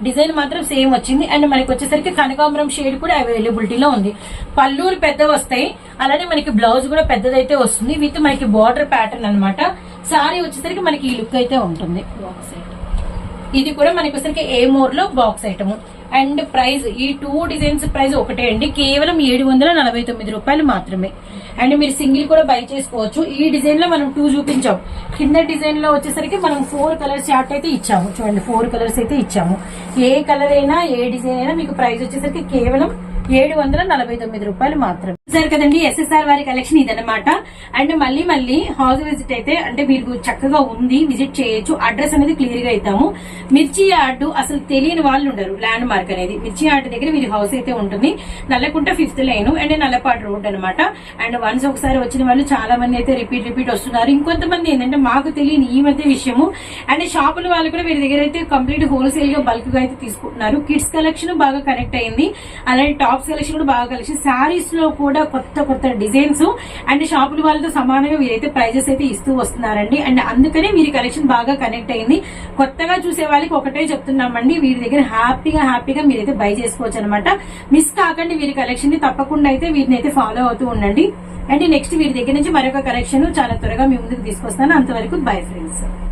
డిజైన్ మాత్రం సేమ్ వచ్చింది. అండ్ మనకి వచ్చేసరికి కనకాంబరం షేడ్ కూడా అవైలబిలిటీలో ఉంది. పళ్ళూరు పెద్దవి వస్తాయి, అలానే మనకి బ్లౌజ్ కూడా పెద్దదైతే వస్తుంది విత్ మనకి బార్డర్ ప్యాటర్న్ అనమాట. సారీ వచ్చేసరికి మనకి ఈ లుక్ అయితే ఉంటుంది. ఇది కూడా మనకి వచ్చేసరికి ఏ మోర్ లో బాక్స్ ఐటమ్. అండ్ ప్రైస్ ఈ 2 డిజైన్స్ ప్రైస్ ఒకటే అండి, కేవలం 749 రూపాయలు మాత్రమే. అండ్ మీరు సింగిల్ కూడా బై చేసుకోవచ్చు. ఈ డిజైన్ లో మనం 2 చూపించాం. కింద డిజైన్ లో వచ్చేసరికి మనం 4 కలర్స్ చార్ట్ అయితే ఇచ్చాము. చూడండి 4 కలర్స్ అయితే ఇచ్చాము. ఏ కలర్ అయినా ఏ డిజైన్ అయినా మీకు ప్రైస్ వచ్చేసరికి కేవలం రూపాయలు మాత్రం. సరే కదండి, SSR వారి కలెక్షన్ ఇదన్నమాట. అండ్ మళ్ళీ హౌస్ విజిట్ అయితే అంటే మీరు చక్కగా ఉంది, విజిట్ చేయొచ్చు. అడ్రస్ అనేది క్లియర్ గా ఇద్దాము. మిర్చి యార్డ్ అసలు తెలియని వాళ్ళు ఉండరు. ల్యాండ్ మార్క్ అనేది మిర్చి యార్డ్ దగ్గర వీరి హౌస్ అయితే ఉంటుంది. Nallakunta 5th line and Nallapadu road అనమాట. అండ్ వన్స్ ఒకసారి వచ్చిన వాళ్ళు చాలా మంది అయితే రిపీట్ వస్తున్నారు. ఇంకొంతమంది ఏంటంటే మాకు తెలియని ఈ మధ్య విషయము. అండ్ షాపుల వాళ్ళు కూడా వీరి దగ్గర అయితే కంప్లీట్ హోల్సేల్ గా బల్క్ గా అయితే తీసుకుంటున్నారు. కిడ్స్ కలెక్షన్ బాగా కనెక్ట్ అయింది. అలాగే టాప్స్ కలెక్షన్ కూడా బాగా కలెక్షన్. శారీస్ లో కూడా కొత్త డిజైన్స్ అండ్ షాపుల వాళ్ళతో సమానంగా వీరైతే ప్రైజెస్ అయితే ఇస్తూ వస్తున్నారండి. అండ్ అందుకనే వీరి కలెక్షన్ బాగా కనెక్ట్ అయింది. కొత్తగా చూసే వాళ్ళకి ఒకటే చెప్తున్నామండి, వీరి దగ్గర హ్యాపీగా మీరైతే బై చేసుకోవచ్చు అనమాట. మిస్ కాకండి వీరి కలెక్షన్ ని. తప్పకుండా అయితే వీరిని అయితే ఫాలో అవుతూ ఉండండి. అండ్ నెక్స్ట్ వీరి దగ్గర నుంచి మరొక కలెక్షన్ చాలా త్వరగా మీ ముందుకు తీసుకొస్తాను. అంతవరకు బై ఫ్రెండ్స్.